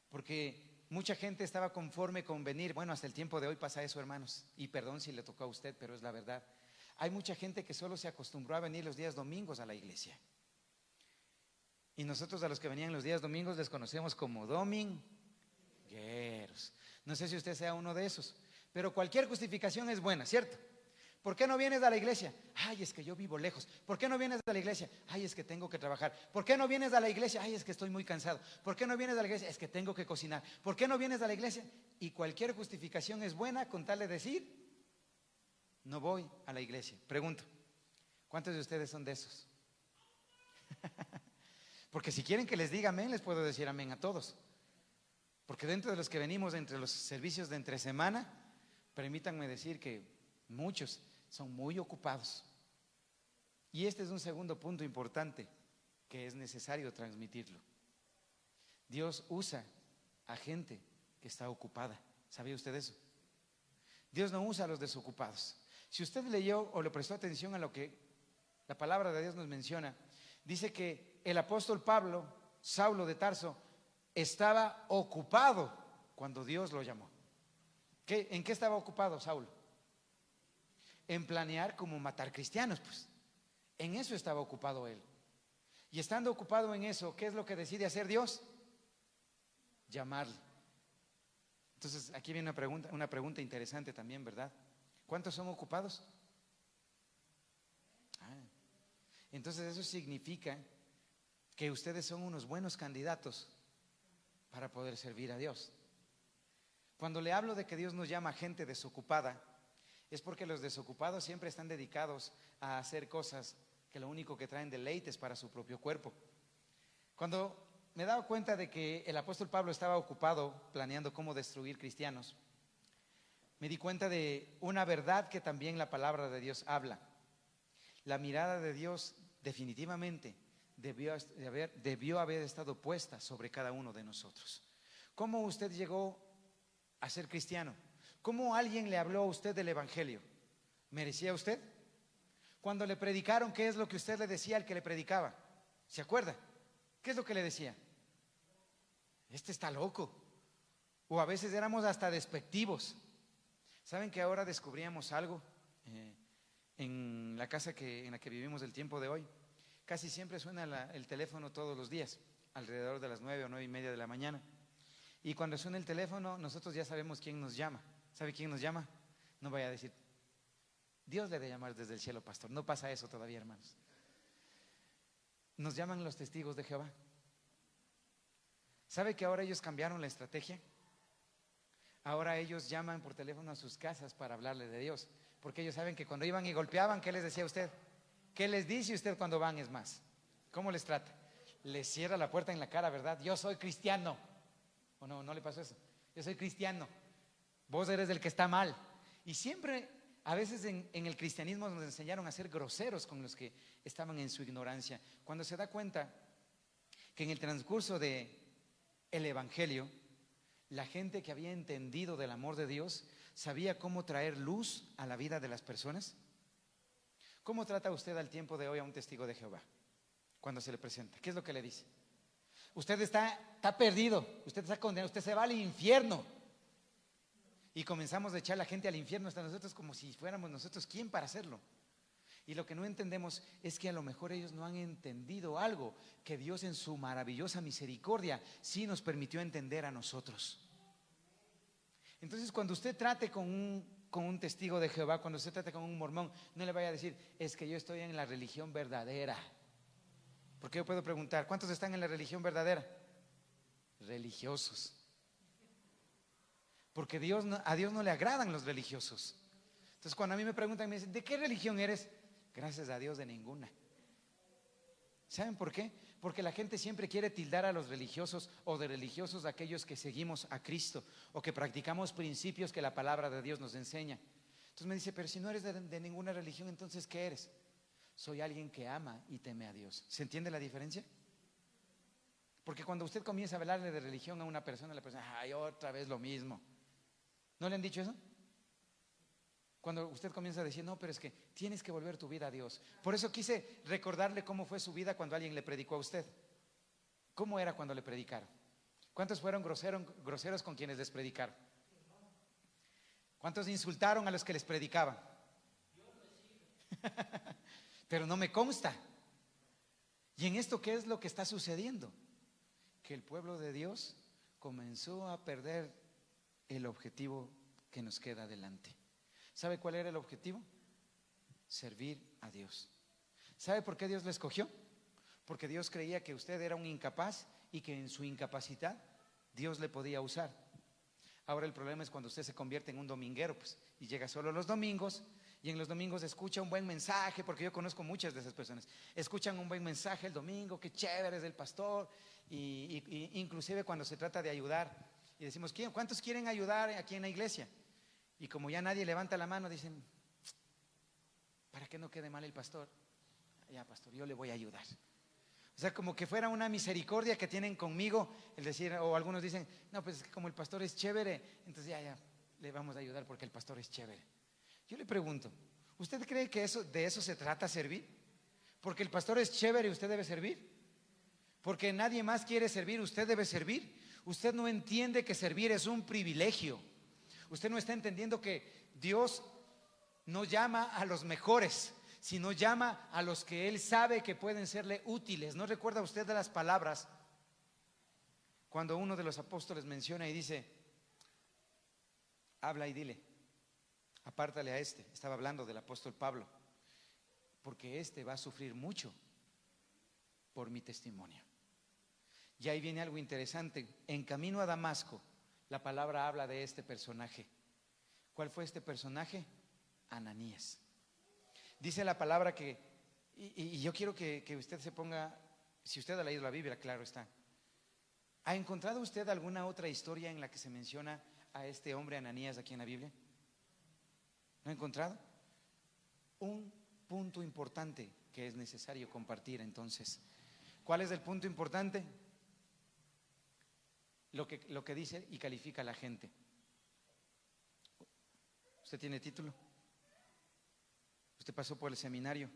porque mucha gente estaba conforme con venir. Bueno, hasta el tiempo de hoy pasa eso, hermanos, y perdón si le tocó a usted, pero es la verdad. Hay mucha gente que solo se acostumbró a venir los días domingos a la iglesia, y nosotros a los que venían los días domingos les conocemos como domingueros. No sé si usted sea uno de esos, pero cualquier justificación es buena, ¿cierto? ¿Por qué no vienes a la iglesia? Ay, es que yo vivo lejos. ¿Por qué no vienes a la iglesia? Ay, es que tengo que trabajar. ¿Por qué no vienes a la iglesia? Ay, es que estoy muy cansado. ¿Por qué no vienes a la iglesia? Es que tengo que cocinar. ¿Por qué no vienes a la iglesia? Y cualquier justificación es buena con tal de decir: no voy a la iglesia. Pregunto, ¿cuántos de ustedes son de esos? Porque si quieren que les diga amén, les puedo decir amén a todos. Porque dentro de los que venimos entre los servicios de entre semana, permítanme decir que muchos son muy ocupados. Y este es un segundo punto importante que es necesario transmitirlo. Dios usa a gente que está ocupada. ¿Sabía usted eso? Dios no usa a los desocupados. Si usted leyó o le prestó atención a lo que la palabra de Dios nos menciona, dice que el apóstol Pablo, Saulo de Tarso, estaba ocupado cuando Dios lo llamó. ¿En qué estaba ocupado Saulo? En planear cómo matar cristianos, pues. En eso estaba ocupado él. Y estando ocupado en eso, ¿qué es lo que decide hacer Dios? Llamarle. Entonces aquí viene una pregunta interesante también, ¿verdad? ¿Cuántos son ocupados? Entonces eso significa que ustedes son unos buenos candidatos para poder servir a Dios. Cuando le hablo de que Dios nos llama a gente desocupada, es porque los desocupados siempre están dedicados a hacer cosas que lo único que traen deleites para su propio cuerpo. Cuando me he dado cuenta de que el apóstol Pablo estaba ocupado planeando cómo destruir cristianos, me di cuenta de una verdad que también la palabra de Dios habla. La mirada de Dios definitivamente debió haber estado puesta sobre cada uno de nosotros. ¿Cómo usted llegó a ser cristiano? ¿Cómo alguien le habló a usted del evangelio? ¿Merecía usted? Cuando le predicaron, ¿qué es lo que usted le decía al que le predicaba? ¿Se acuerda? ¿Qué es lo que le decía? Este está loco. O a veces éramos hasta despectivos. ¿Saben que ahora descubríamos algo? En la casa en la que vivimos el tiempo de hoy, casi siempre suena el teléfono todos los días, alrededor de las 9 o 9:30 de la mañana. Y cuando suena el teléfono, nosotros ya sabemos quién nos llama. ¿Sabe quién nos llama? No vaya a decir: Dios le ha de llamar desde el cielo, pastor. No pasa eso todavía, hermanos. Nos llaman los testigos de Jehová. ¿Sabe que ahora ellos cambiaron la estrategia? Ahora ellos llaman por teléfono a sus casas para hablarle de Dios, porque ellos saben que cuando iban y golpeaban, ¿qué les decía usted? ¿Qué les dice usted cuando van? Es más, ¿cómo les trata? Les cierra la puerta en la cara, ¿verdad? Yo soy cristiano. ¿O no? ¿No le pasó eso? Yo soy cristiano, vos eres el que está mal. Y siempre, a veces en el cristianismo nos enseñaron a ser groseros con los que estaban en su ignorancia. Cuando se da cuenta que en el transcurso de el evangelio, la gente que había entendido del amor de Dios sabía cómo traer luz a la vida de las personas. ¿Cómo trata usted al tiempo de hoy a un testigo de Jehová cuando se le presenta? ¿Qué es lo que le dice? Usted está perdido, usted está condenado, usted se va al infierno. Y comenzamos a echar a la gente al infierno hasta nosotros como si fuéramos nosotros quién para hacerlo. Y lo que no entendemos es que a lo mejor ellos no han entendido algo que Dios en su maravillosa misericordia sí nos permitió entender a nosotros. Entonces, cuando usted trate con un testigo de Jehová, cuando usted trate con un mormón, no le vaya a decir, es que yo estoy en la religión verdadera. Porque yo puedo preguntar, ¿cuántos están en la religión verdadera? Religiosos. Porque a Dios no le agradan los religiosos. Entonces, cuando a mí me preguntan, me dicen, ¿de qué religión eres? Gracias a Dios, de ninguna. ¿Saben por qué? Porque la gente siempre quiere tildar a los religiosos o de religiosos a aquellos que seguimos a Cristo o que practicamos principios que la palabra de Dios nos enseña. Entonces me dice, pero si no eres de ninguna religión, entonces ¿qué eres? Soy alguien que ama y teme a Dios. ¿Se entiende la diferencia? Porque cuando usted comienza a hablarle de religión a una persona, la persona, ay, otra vez lo mismo. ¿No le han dicho eso? Cuando usted comienza a decir, no, pero es que tienes que volver tu vida a Dios. Por eso quise recordarle cómo fue su vida cuando alguien le predicó a usted. ¿Cómo era cuando le predicaron? ¿Cuántos fueron groseros con quienes les predicaron? ¿Cuántos insultaron a los que les predicaban? Pero no me consta. ¿Y en esto qué es lo que está sucediendo? Que el pueblo de Dios comenzó a perder el objetivo que nos queda delante. ¿Sabe cuál era el objetivo? Servir a Dios. ¿Sabe por qué Dios le escogió? Porque Dios creía que usted era un incapaz y que en su incapacidad Dios le podía usar. Ahora el problema es cuando usted se convierte en un dominguero, pues, y llega solo los domingos, y en los domingos escucha un buen mensaje, porque yo conozco muchas de esas personas. Escuchan un buen mensaje el domingo, qué chévere es el pastor, y inclusive cuando se trata de ayudar, y decimos, ¿cuántos quieren ayudar aquí en la iglesia? Y como ya nadie levanta la mano, dicen, para que no quede mal el pastor, ya pastor, yo le voy a ayudar. O sea, como que fuera una misericordia que tienen conmigo, el decir, o algunos dicen, no, pues es que como el pastor es chévere, entonces ya le vamos a ayudar porque el pastor es chévere. Yo le pregunto, ¿usted cree que de eso se trata servir? Porque el pastor es chévere y usted debe servir. Porque nadie más quiere servir, usted debe servir. Usted no entiende que servir es un privilegio. Usted no está entendiendo que Dios no llama a los mejores, sino llama a los que Él sabe que pueden serle útiles. ¿No recuerda usted de las palabras cuando uno de los apóstoles menciona y dice, habla y dile, apártale a este? Estaba hablando del apóstol Pablo, porque este va a sufrir mucho por mi testimonio. Y ahí viene algo interesante. En camino a Damasco, la palabra habla de este personaje. ¿Cuál fue este personaje? Ananías. Dice la palabra que, y yo quiero que usted se ponga, si usted ha leído la Biblia, claro está. ¿Ha encontrado usted alguna otra historia en la que se menciona a este hombre Ananías aquí en la Biblia? ¿No ha encontrado? Un punto importante que es necesario compartir entonces. ¿Cuál es el punto importante? Lo que dice y califica la gente. ¿Usted tiene título? ¿Usted pasó por el seminario?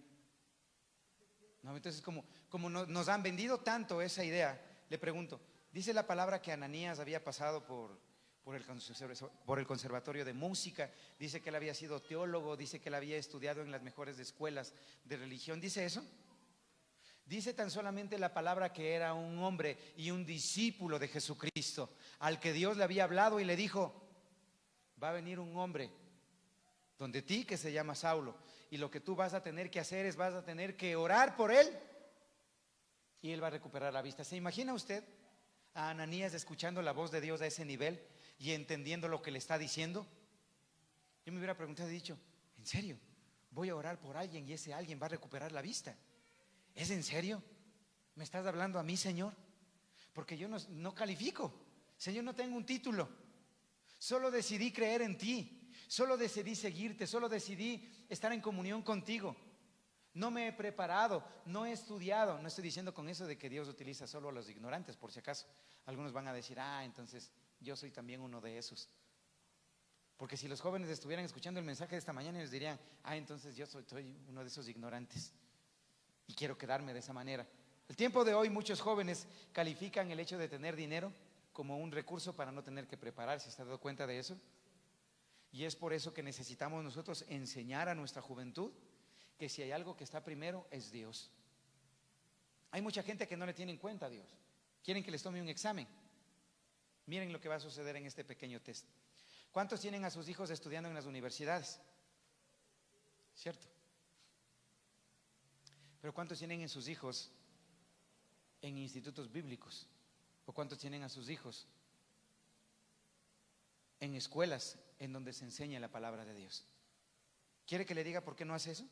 No, entonces como nos han vendido tanto esa idea, le pregunto, dice la palabra que Ananías había pasado por el conservatorio de música, dice que él había sido teólogo, dice que él había estudiado en las mejores escuelas de religión. ¿Dice eso? Dice tan solamente la palabra que era un hombre y un discípulo de Jesucristo, al que Dios le había hablado y le dijo, va a venir un hombre donde ti que se llama Saulo, y lo que tú vas a tener que hacer es vas a tener que orar por él y él va a recuperar la vista. ¿Se imagina usted a Ananías escuchando la voz de Dios a ese nivel? y entendiendo lo que le está diciendo, yo me hubiera preguntado y dicho, ¿en serio? Voy a orar por alguien y ese alguien va a recuperar la vista. ¿Es en serio? ¿Me estás hablando a mí, Señor? Porque yo no califico. Señor, no tengo un título. Solo decidí creer en ti. Solo decidí seguirte. Solo decidí estar en comunión contigo. No me he preparado, no he estudiado. No estoy diciendo con eso de que Dios utiliza solo a los ignorantes, por si acaso. Algunos van a decir, entonces yo soy también uno de esos. Porque si los jóvenes estuvieran escuchando el mensaje de esta mañana, ellos dirían, entonces yo soy uno de esos ignorantes y quiero quedarme de esa manera. El tiempo de hoy muchos jóvenes califican el hecho de tener dinero como un recurso para no tener que prepararse. ¿Se ha dado cuenta de eso? Y es por eso que necesitamos nosotros enseñar a nuestra juventud que si hay algo que está primero es Dios. Hay mucha gente que no le tiene en cuenta a Dios. Quieren que les tome un examen. Miren lo que va a suceder en este pequeño test. ¿Cuántos tienen a sus hijos estudiando en las universidades? ¿Cierto? Pero ¿cuántos tienen en sus hijos en institutos bíblicos? ¿O cuántos tienen a sus hijos en escuelas en donde se enseña la palabra de Dios? ¿Quiere que le diga por qué no hace eso?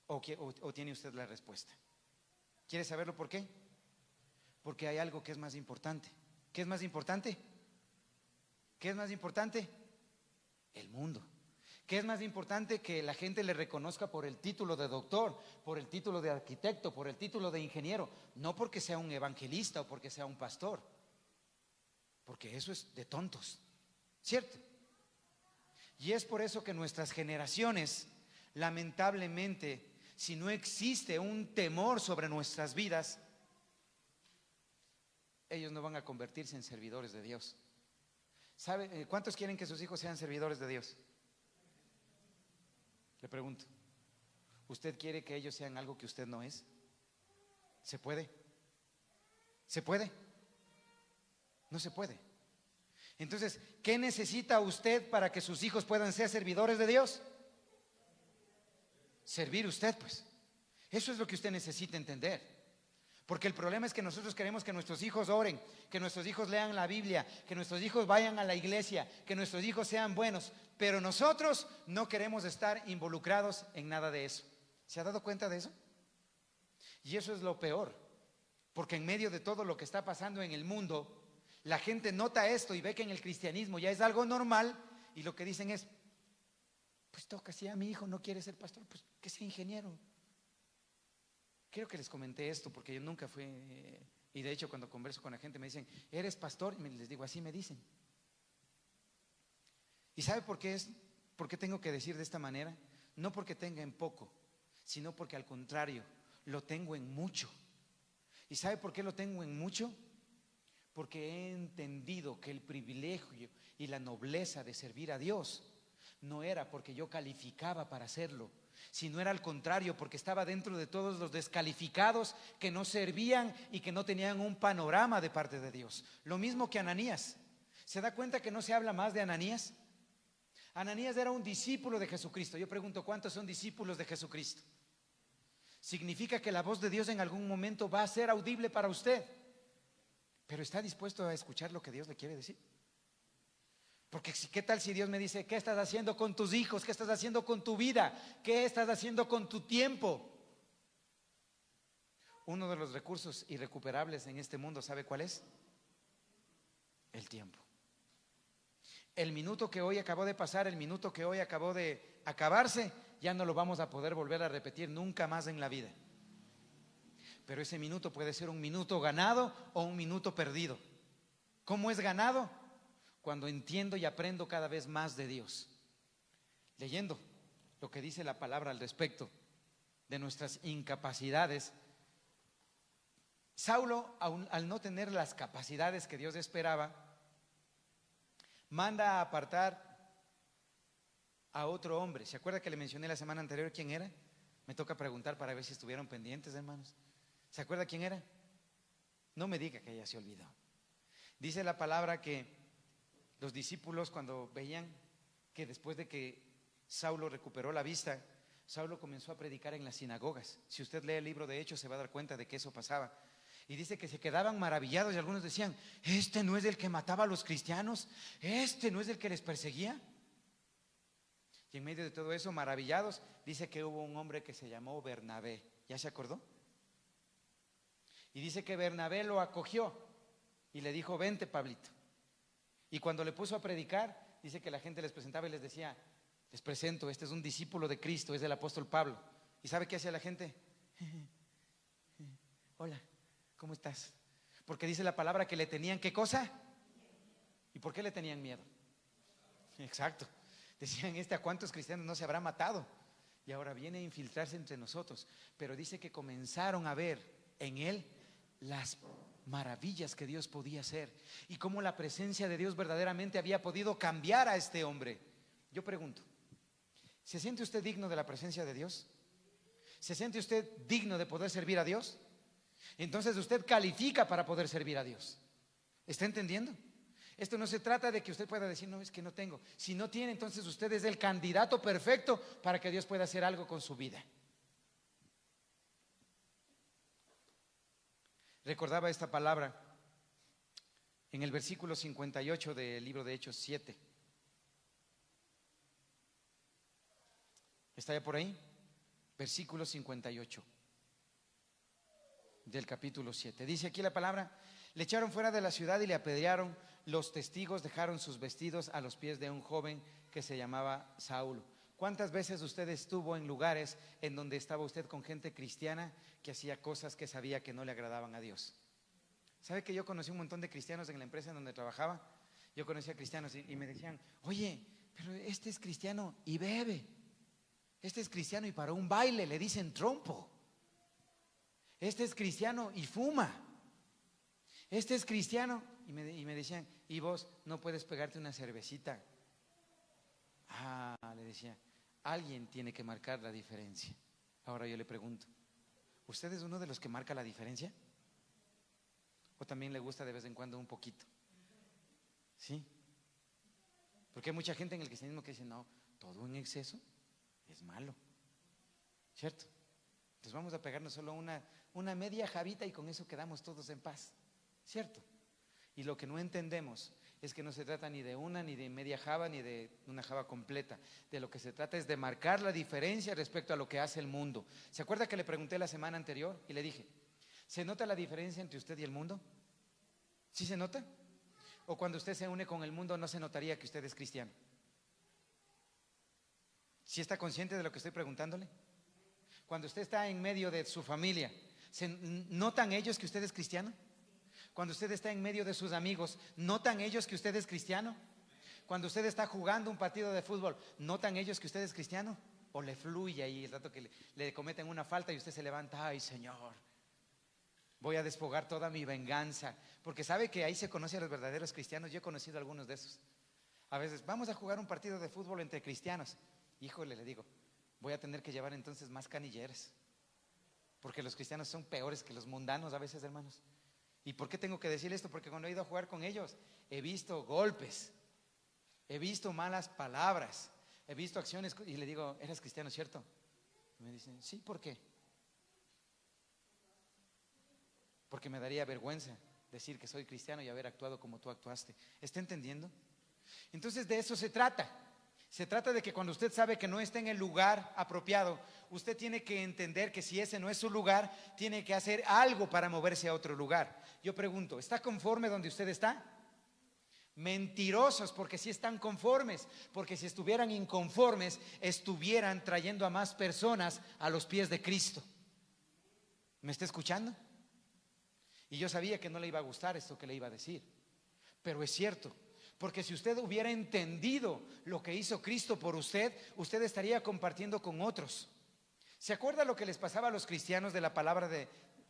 ¿O tiene usted la respuesta? ¿Quiere saberlo por qué? Porque hay algo que es más importante. ¿Qué es más importante? ¿Qué es más importante? El mundo. ¿Qué es más importante? Que la gente le reconozca por el título de doctor, por el título de arquitecto, por el título de ingeniero, no porque sea un evangelista o porque sea un pastor, porque eso es de tontos, ¿cierto? Y es por eso que nuestras generaciones, lamentablemente, si no existe un temor sobre nuestras vidas, ellos no van a convertirse en servidores de Dios. ¿Sabe? ¿Cuántos quieren que sus hijos sean servidores de Dios? Le pregunto, ¿usted quiere que ellos sean algo que usted no es? ¿Se puede? ¿Se puede? No se puede. Entonces, ¿qué necesita usted para que sus hijos puedan ser servidores de Dios? Servir usted, pues. Eso es lo que usted necesita entender. Porque el problema es que nosotros queremos que nuestros hijos oren, que nuestros hijos lean la Biblia, que nuestros hijos vayan a la iglesia, que nuestros hijos sean buenos, pero nosotros no queremos estar involucrados en nada de eso. ¿Se ha dado cuenta de eso? Y eso es lo peor, porque en medio de todo lo que está pasando en el mundo, la gente nota esto y ve que en el cristianismo ya es algo normal, y lo que dicen es, pues toca, si a mi hijo no quiere ser pastor, pues que sea ingeniero. Quiero que les comenté esto porque yo nunca fui, y de hecho cuando converso con la gente me dicen, ¿eres pastor? Y les digo, así me dicen. ¿Y sabe por qué es? ¿Por qué tengo que decir de esta manera? No porque tenga en poco, sino porque al contrario, lo tengo en mucho. ¿Y sabe por qué lo tengo en mucho? Porque he entendido que el privilegio y la nobleza de servir a Dios no era porque yo calificaba para hacerlo, sino era al contrario, porque estaba dentro de todos los descalificados que no servían y que no tenían un panorama de parte de Dios. Lo mismo que Ananías. ¿Se da cuenta que no se habla más de Ananías? Ananías era un discípulo de Jesucristo. Yo pregunto, ¿cuántos son discípulos de Jesucristo? Significa que la voz de Dios en algún momento va a ser audible para usted, pero ¿está dispuesto a escuchar lo que Dios le quiere decir? Porque ¿qué tal si Dios me dice, ¿qué estás haciendo con tus hijos? ¿Qué estás haciendo con tu vida? ¿Qué estás haciendo con tu tiempo? Uno de los recursos irrecuperables en este mundo, ¿sabe cuál es? El tiempo. El minuto que hoy acabó de pasar, el minuto que hoy acabó de acabarse, ya no lo vamos a poder volver a repetir nunca más en la vida. Pero ese minuto puede ser un minuto ganado o un minuto perdido. ¿Cómo es ganado? Cuando entiendo y aprendo cada vez más de Dios, leyendo lo que dice la palabra al respecto de nuestras incapacidades. Saulo, al no tener las capacidades que Dios esperaba, manda a apartar a otro hombre. ¿Se acuerda que le mencioné la semana anterior quién era? Me toca preguntar para ver si estuvieron pendientes, hermanos. ¿Se acuerda quién era? No me diga que ya se olvidó. Dice la palabra que los discípulos, cuando veían que después de que Saulo recuperó la vista, Saulo comenzó a predicar en las sinagogas. Si usted lee el libro de Hechos se va a dar cuenta de que eso pasaba. Y dice que se quedaban maravillados y algunos decían: ¿este no es el que mataba a los cristianos? ¿Este no es el que les perseguía? Y en medio de todo eso, maravillados, dice que hubo un hombre que se llamó Bernabé. ¿Ya se acordó? Y dice que Bernabé lo acogió y le dijo: vente, Pablito. Y cuando le puso a predicar, dice que la gente les presentaba y les decía: les presento, este es un discípulo de Cristo, es del apóstol Pablo. ¿Y sabe qué hacía la gente? Hola, ¿cómo estás? Porque dice la palabra que le tenían, ¿qué cosa? ¿Y por qué le tenían miedo? Exacto. Decían: ¿a cuántos cristianos no se habrá matado? Y ahora viene a infiltrarse entre nosotros. Pero dice que comenzaron a ver en él las maravillas que Dios podía hacer y cómo la presencia de Dios verdaderamente había podido cambiar a este hombre. Yo pregunto, ¿se siente usted digno de la presencia de Dios? ¿Se siente usted digno de poder servir a Dios? Entonces usted califica para poder servir a Dios. ¿Está entendiendo? Esto no se trata de que usted pueda decir: no, es que no tengo. Si no tiene, entonces usted es el candidato perfecto para que Dios pueda hacer algo con su vida. Recordaba esta palabra en el versículo 58 del libro de Hechos 7. ¿Está ya por ahí? Versículo 58 del capítulo 7. Dice aquí la palabra: le echaron fuera de la ciudad y le apedrearon. Los testigos dejaron sus vestidos a los pies de un joven que se llamaba Saulo. ¿Cuántas veces usted estuvo en lugares en donde estaba usted con gente cristiana que hacía cosas que sabía que no le agradaban a Dios? ¿Sabe que yo conocí un montón de cristianos en la empresa en donde trabajaba? Yo conocía cristianos y me decían: oye, pero este es cristiano y bebe. Este es cristiano y para un baile le dicen trompo. Este es cristiano y fuma. Este es cristiano. Y me decían: ¿y vos no puedes pegarte una cervecita? Le decía: alguien tiene que marcar la diferencia. Ahora yo le pregunto: ¿usted es uno de los que marca la diferencia? ¿O también le gusta de vez en cuando un poquito? ¿Sí? Porque hay mucha gente en el cristianismo que dice: no, todo en exceso es malo, ¿cierto? Entonces vamos a pegarnos solo una media jabita y con eso quedamos todos en paz, ¿cierto? Y lo que no entendemos es que no se trata ni de una, ni de media java, ni de una java completa. De lo que se trata es de marcar la diferencia respecto a lo que hace el mundo. ¿Se acuerda que le pregunté la semana anterior y le dije: ¿se nota la diferencia entre usted y el mundo? ¿Sí se nota? ¿O cuando usted se une con el mundo no se notaría que usted es cristiano? ¿Sí está consciente de lo que estoy preguntándole? Cuando usted está en medio de su familia, ¿se notan ellos que usted es cristiano? Cuando usted está en medio de sus amigos, ¿notan ellos que usted es cristiano? Cuando usted está jugando un partido de fútbol, ¿notan ellos que usted es cristiano? ¿O le fluye ahí el rato que le cometen una falta y usted se levanta: ay, Señor, voy a desfogar toda mi venganza? Porque sabe que ahí se conoce a los verdaderos cristianos. Yo he conocido a algunos de esos. A veces: vamos a jugar un partido de fútbol entre cristianos. Híjole, le digo, voy a tener que llevar entonces más canilleras, porque los cristianos son peores que los mundanos a veces, hermanos. ¿Y por qué tengo que decir esto? Porque cuando he ido a jugar con ellos he visto golpes, he visto malas palabras, he visto acciones. Y le digo: ¿eres cristiano, cierto? Y me dicen: sí. ¿Por qué? Porque me daría vergüenza decir que soy cristiano y haber actuado como tú actuaste. ¿Está entendiendo? Entonces de eso se trata. Se trata de que cuando usted sabe que no está en el lugar apropiado, usted tiene que entender que si ese no es su lugar, tiene que hacer algo para moverse a otro lugar. Yo pregunto: ¿está conforme donde usted está? Mentirosos, porque si están conformes, porque si estuvieran inconformes, estuvieran trayendo a más personas a los pies de Cristo. ¿Me está escuchando? Y yo sabía que no le iba a gustar esto que le iba a decir, pero es cierto. Porque si usted hubiera entendido lo que hizo Cristo por usted, usted estaría compartiendo con otros. ¿Se acuerda lo que les pasaba a los cristianos de la palabra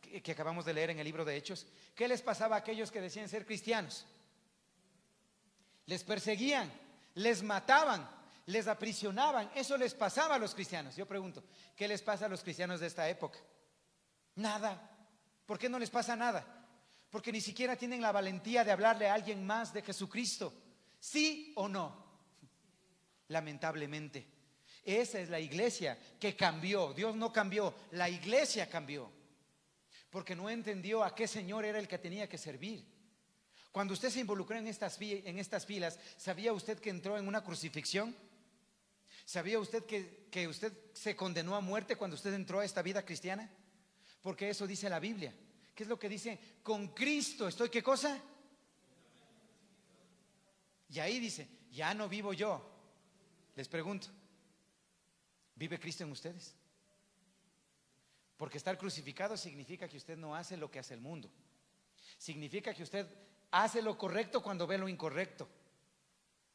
que acabamos de leer en el libro de Hechos? ¿Qué les pasaba a aquellos que decían ser cristianos? Les perseguían, les mataban, les aprisionaban. Eso les pasaba a los cristianos. Yo pregunto: ¿qué les pasa a los cristianos de esta época? Nada. ¿Por qué no les pasa nada? Porque ni siquiera tienen la valentía de hablarle a alguien más de Jesucristo. ¿Sí o no? Lamentablemente. Esa es la iglesia que cambió. Dios no cambió, la iglesia cambió. porque no entendió a qué Señor era el que tenía que servir. Cuando usted se involucró en estas filas, ¿sabía usted que entró en una crucifixión? ¿Sabía usted que usted se condenó a muerte cuando usted entró a esta vida cristiana? Porque eso dice la Biblia. ¿Qué es lo que dice? Con Cristo estoy, ¿qué cosa? Y ahí dice, ya no vivo yo. Les pregunto, ¿vive Cristo en ustedes? Porque estar crucificado significa que usted no hace lo que hace el mundo. Significa que usted hace lo correcto cuando ve lo incorrecto.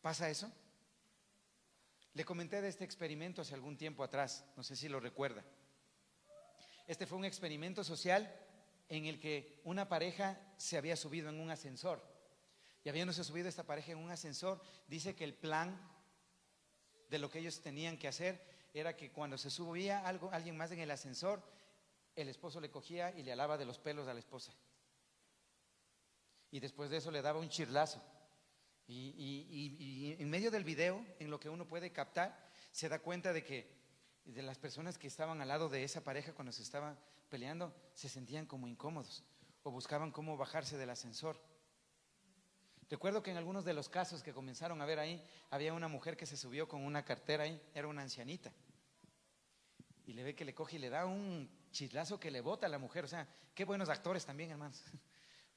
¿Pasa eso? Le comenté de este experimento hace algún tiempo atrás, no sé si lo recuerda. Este fue un experimento social en el que una pareja se había subido en un ascensor. Y habiéndose subido esta pareja en un ascensor, dice que el plan de lo que ellos tenían que hacer era que cuando se subía alguien más en el ascensor, el esposo le cogía y le alaba de los pelos a la esposa. Y después de eso le daba un chirlazo. Y en medio del video, en lo que uno puede captar, se da cuenta de que de las personas que estaban al lado de esa pareja cuando se estaban peleando, se sentían como incómodos o buscaban cómo bajarse del ascensor. Recuerdo que en algunos de los casos que comenzaron a ver ahí, había una mujer que se subió con una cartera ahí, era una ancianita. Y le ve que le coge y le da un chislazo que le bota a la mujer. O sea, qué buenos actores también, hermanos.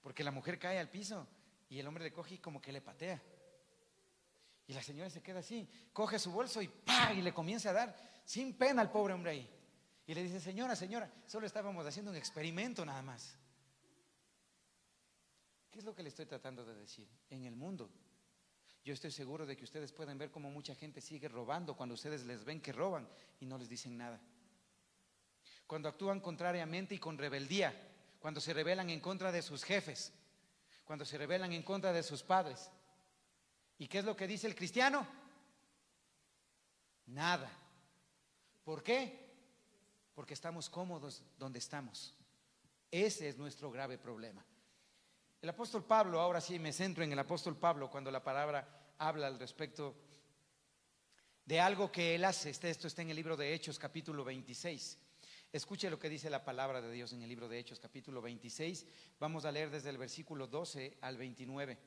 Porque la mujer cae al piso y el hombre le coge y como que le patea. Y la señora se queda así, coge su bolso y ¡pah! Y le comienza a dar sin pena al pobre hombre ahí. Y le dice, señora, solo estábamos haciendo un experimento nada más. ¿Qué es lo que le estoy tratando de decir? En el mundo, yo estoy seguro de que ustedes pueden ver cómo mucha gente sigue robando cuando ustedes les ven que roban y no les dicen nada. Cuando actúan contrariamente y con rebeldía, cuando se rebelan en contra de sus jefes, cuando se rebelan en contra de sus padres. ¿Y qué es lo que dice el cristiano? Nada. ¿Por qué? Porque estamos cómodos donde estamos. Ese es nuestro grave problema. El apóstol Pablo, ahora sí me centro en el apóstol Pablo cuando la palabra habla al respecto de algo que él hace. Esto está en el libro de Hechos capítulo 26. Escuche lo que dice la palabra de Dios en el libro de Hechos capítulo 26. Vamos a leer desde el versículo 12 al 29.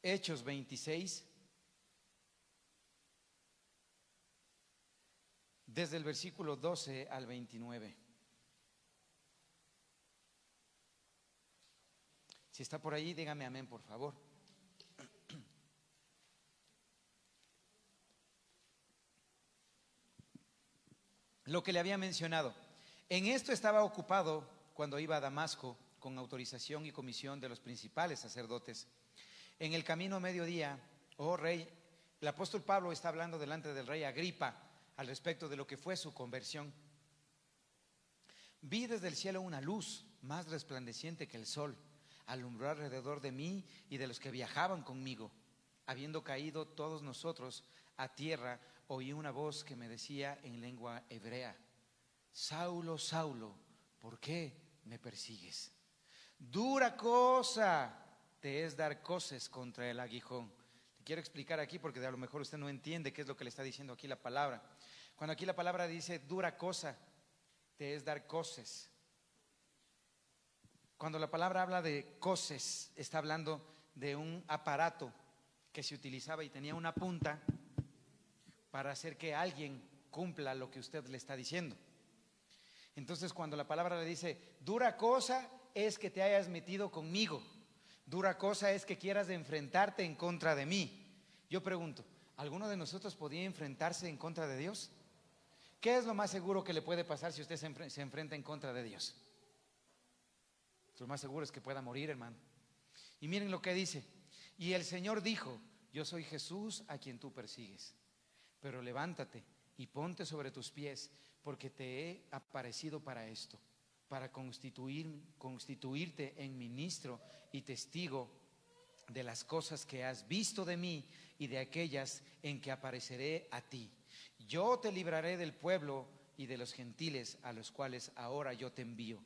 Hechos 26, desde el versículo 12 al 29. Si está por allí, dígame amén, por favor. Lo que le había mencionado. En esto estaba ocupado cuando iba a Damasco con autorización y comisión de los principales sacerdotes. En el camino a mediodía, oh rey, el apóstol Pablo está hablando delante del rey Agripa al respecto de lo que fue su conversión. Vi desde el cielo una luz más resplandeciente que el sol, alumbró alrededor de mí y de los que viajaban conmigo. Habiendo caído todos nosotros a tierra, oí una voz que me decía en lengua hebrea: Saulo, Saulo, ¿por qué me persigues? Dura cosa te es dar coces contra el aguijón. Te quiero explicar aquí porque a lo mejor usted no entiende qué es lo que le está diciendo aquí la palabra. Cuando aquí la palabra dice dura cosa te es dar coces, cuando la palabra habla de coces, está hablando de un aparato que se utilizaba y tenía una punta para hacer que alguien cumpla lo que usted le está diciendo. Entonces, cuando la palabra le dice dura cosa es que te hayas metido conmigo, dura cosa es que quieras enfrentarte en contra de mí. Yo pregunto, ¿alguno de nosotros podía enfrentarse en contra de Dios? ¿Qué es lo más seguro que le puede pasar si usted se enfrenta en contra de Dios? Lo más seguro es que pueda morir, hermano. Y miren lo que dice: y el Señor dijo: yo soy Jesús a quien tú persigues, pero levántate y ponte sobre tus pies, porque te he aparecido para esto, para constituirte en ministro y testigo de las cosas que has visto de mí y de aquellas en que apareceré a ti. Yo te libraré del pueblo y de los gentiles a los cuales ahora yo te envío,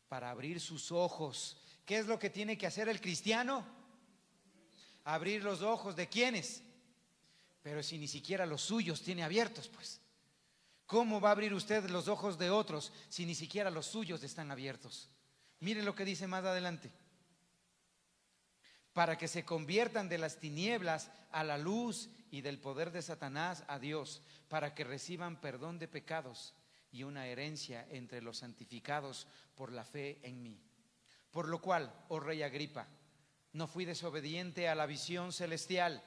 para abrir sus ojos. ¿Qué es lo que tiene que hacer el cristiano? Abrir los ojos de ¿quiénes? Pero si ni siquiera los suyos tiene abiertos, pues ¿Cómo va a abrir usted los ojos de otros si ni siquiera los suyos están abiertos? Miren lo que dice más adelante. Para que se conviertan de las tinieblas a la luz y del poder de Satanás a Dios, para que reciban perdón de pecados y una herencia entre los santificados por la fe en mí. Por lo cual, oh rey Agripa, no fui desobediente a la visión celestial,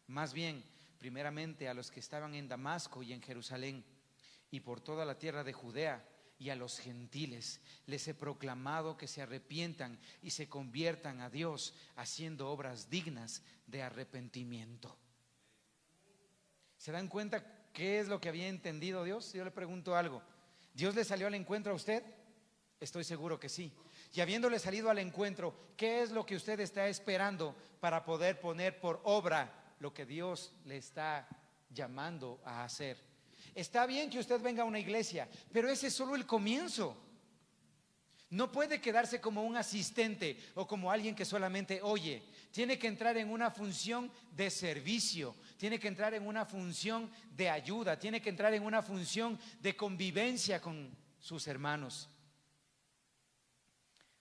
más bien, primeramente a los que estaban en Damasco y en Jerusalén, y por toda la tierra de Judea, y a los gentiles les he proclamado que se arrepientan y se conviertan a Dios, haciendo obras dignas de arrepentimiento. ¿Se dan cuenta qué es lo que había entendido Dios? Yo le pregunto algo. ¿Dios le salió al encuentro a usted? Estoy seguro que sí. Y habiéndole salido al encuentro, ¿qué es lo que usted está esperando para poder poner por obra lo que Dios le está llamando a hacer? Está bien que usted venga a una iglesia, pero ese es solo el comienzo. No puede quedarse como un asistente o como alguien que solamente oye. Tiene que entrar en una función de servicio, tiene que entrar en una función de ayuda, tiene que entrar en una función de convivencia con sus hermanos.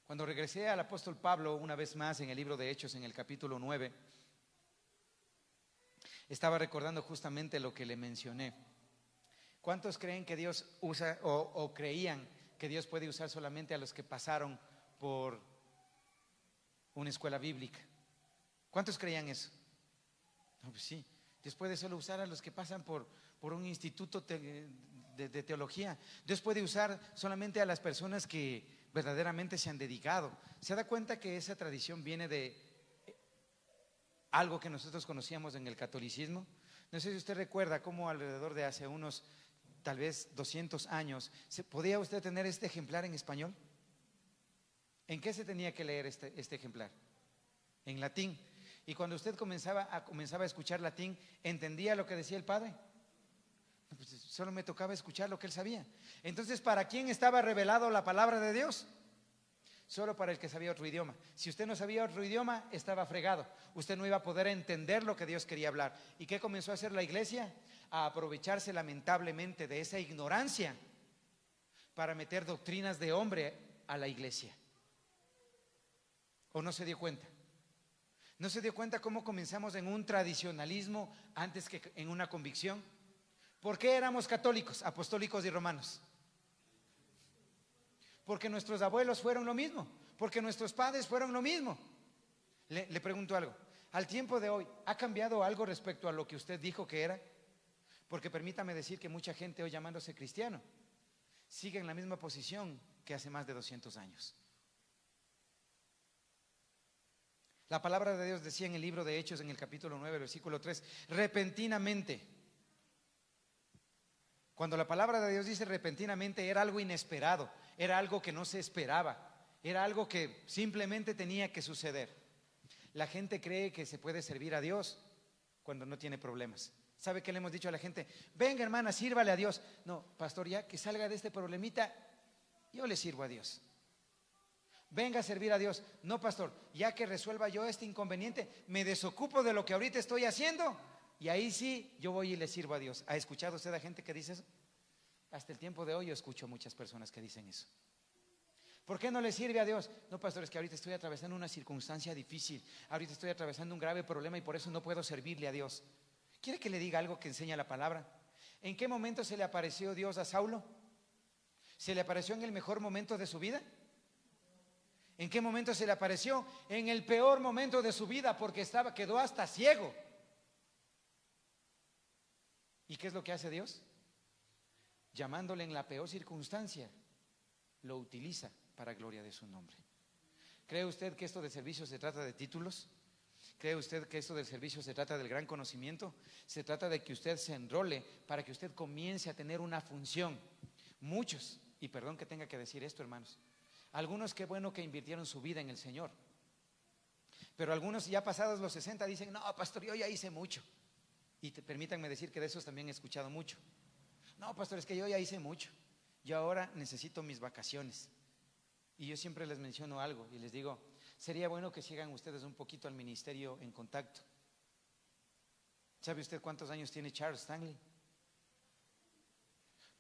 Cuando regresé al apóstol Pablo una vez más en el libro de Hechos, en el capítulo 9, estaba recordando justamente lo que le mencioné. ¿Cuántos creen que Dios usa o creían que Dios puede usar solamente a los que pasaron por una escuela bíblica? ¿Cuántos creían eso? No, pues sí, Dios puede solo usar a los que pasan por un instituto de teología. Dios puede usar solamente a las personas que verdaderamente se han dedicado. ¿Se da cuenta que esa tradición viene de algo que nosotros conocíamos en el catolicismo? No sé si usted recuerda cómo alrededor de hace unos tal vez 200 años, ¿podía usted tener este ejemplar en español? ¿En qué se tenía que leer este ejemplar? En latín. Y cuando usted comenzaba a escuchar latín, ¿entendía lo que decía el padre? Pues solo me tocaba escuchar lo que él sabía. Entonces, ¿para quién estaba revelado la palabra de Dios? Solo para el que sabía otro idioma. Si usted no sabía otro idioma, estaba fregado. Usted no iba a poder entender lo que Dios quería hablar. ¿Y qué comenzó a hacer la iglesia? A aprovecharse lamentablemente de esa ignorancia para meter doctrinas de hombre a la iglesia. ¿O no se dio cuenta? ¿No se dio cuenta cómo comenzamos en un tradicionalismo antes que en una convicción? ¿Por qué éramos católicos, apostólicos y romanos? Porque nuestros abuelos fueron lo mismo, porque nuestros padres fueron lo mismo. Le pregunto algo, al tiempo de hoy, ¿ha cambiado algo respecto a lo que usted dijo que era? Porque permítame decir que mucha gente hoy llamándose cristiano sigue en la misma posición que hace más de 200 años. La palabra de Dios decía en el libro de Hechos, en el capítulo 9, versículo 3, repentinamente. Cuando la palabra de Dios dice repentinamente, era algo inesperado, era algo que no se esperaba, era algo que simplemente tenía que suceder. La gente cree que se puede servir a Dios cuando no tiene problemas. ¿Sabe qué le hemos dicho a la gente? Venga, hermana, sírvale a Dios. No, pastor, ya que salga de este problemita, yo le sirvo a Dios. Venga a servir a Dios. No, pastor, ya que resuelva yo este inconveniente, me desocupo de lo que ahorita estoy haciendo y ahí sí, yo voy y le sirvo a Dios. ¿Ha escuchado usted a gente que dice eso? Hasta el tiempo de hoy yo escucho a muchas personas que dicen eso. ¿Por qué no le sirve a Dios? No, pastor, es que ahorita estoy atravesando una circunstancia difícil. Ahorita estoy atravesando un grave problema y por eso no puedo servirle a Dios. ¿Quiere que le diga algo que enseña la palabra? ¿En qué momento se le apareció Dios a Saulo? ¿Se le apareció en el mejor momento de su vida? ¿En qué momento se le apareció? En el peor momento de su vida, porque quedó hasta ciego. ¿Y qué es lo que hace Dios? Llamándole en la peor circunstancia, lo utiliza para gloria de su nombre. ¿Cree usted que esto del servicio se trata de títulos? ¿Cree usted que esto del servicio se trata del gran conocimiento? Se trata de que usted se enrole para que usted comience a tener una función. Muchos, y perdón que tenga que decir esto, hermanos, algunos qué bueno que invirtieron su vida en el Señor, pero algunos ya pasados los 60 dicen, no, pastor, yo ya hice mucho. Y permítanme decir que de esos también he escuchado mucho. No, pastor, es que yo ya hice mucho, yo ahora necesito mis vacaciones. Y yo siempre les menciono algo y les digo, sería bueno que sigan ustedes un poquito al ministerio en contacto. ¿Sabe usted cuántos años tiene Charles Stanley?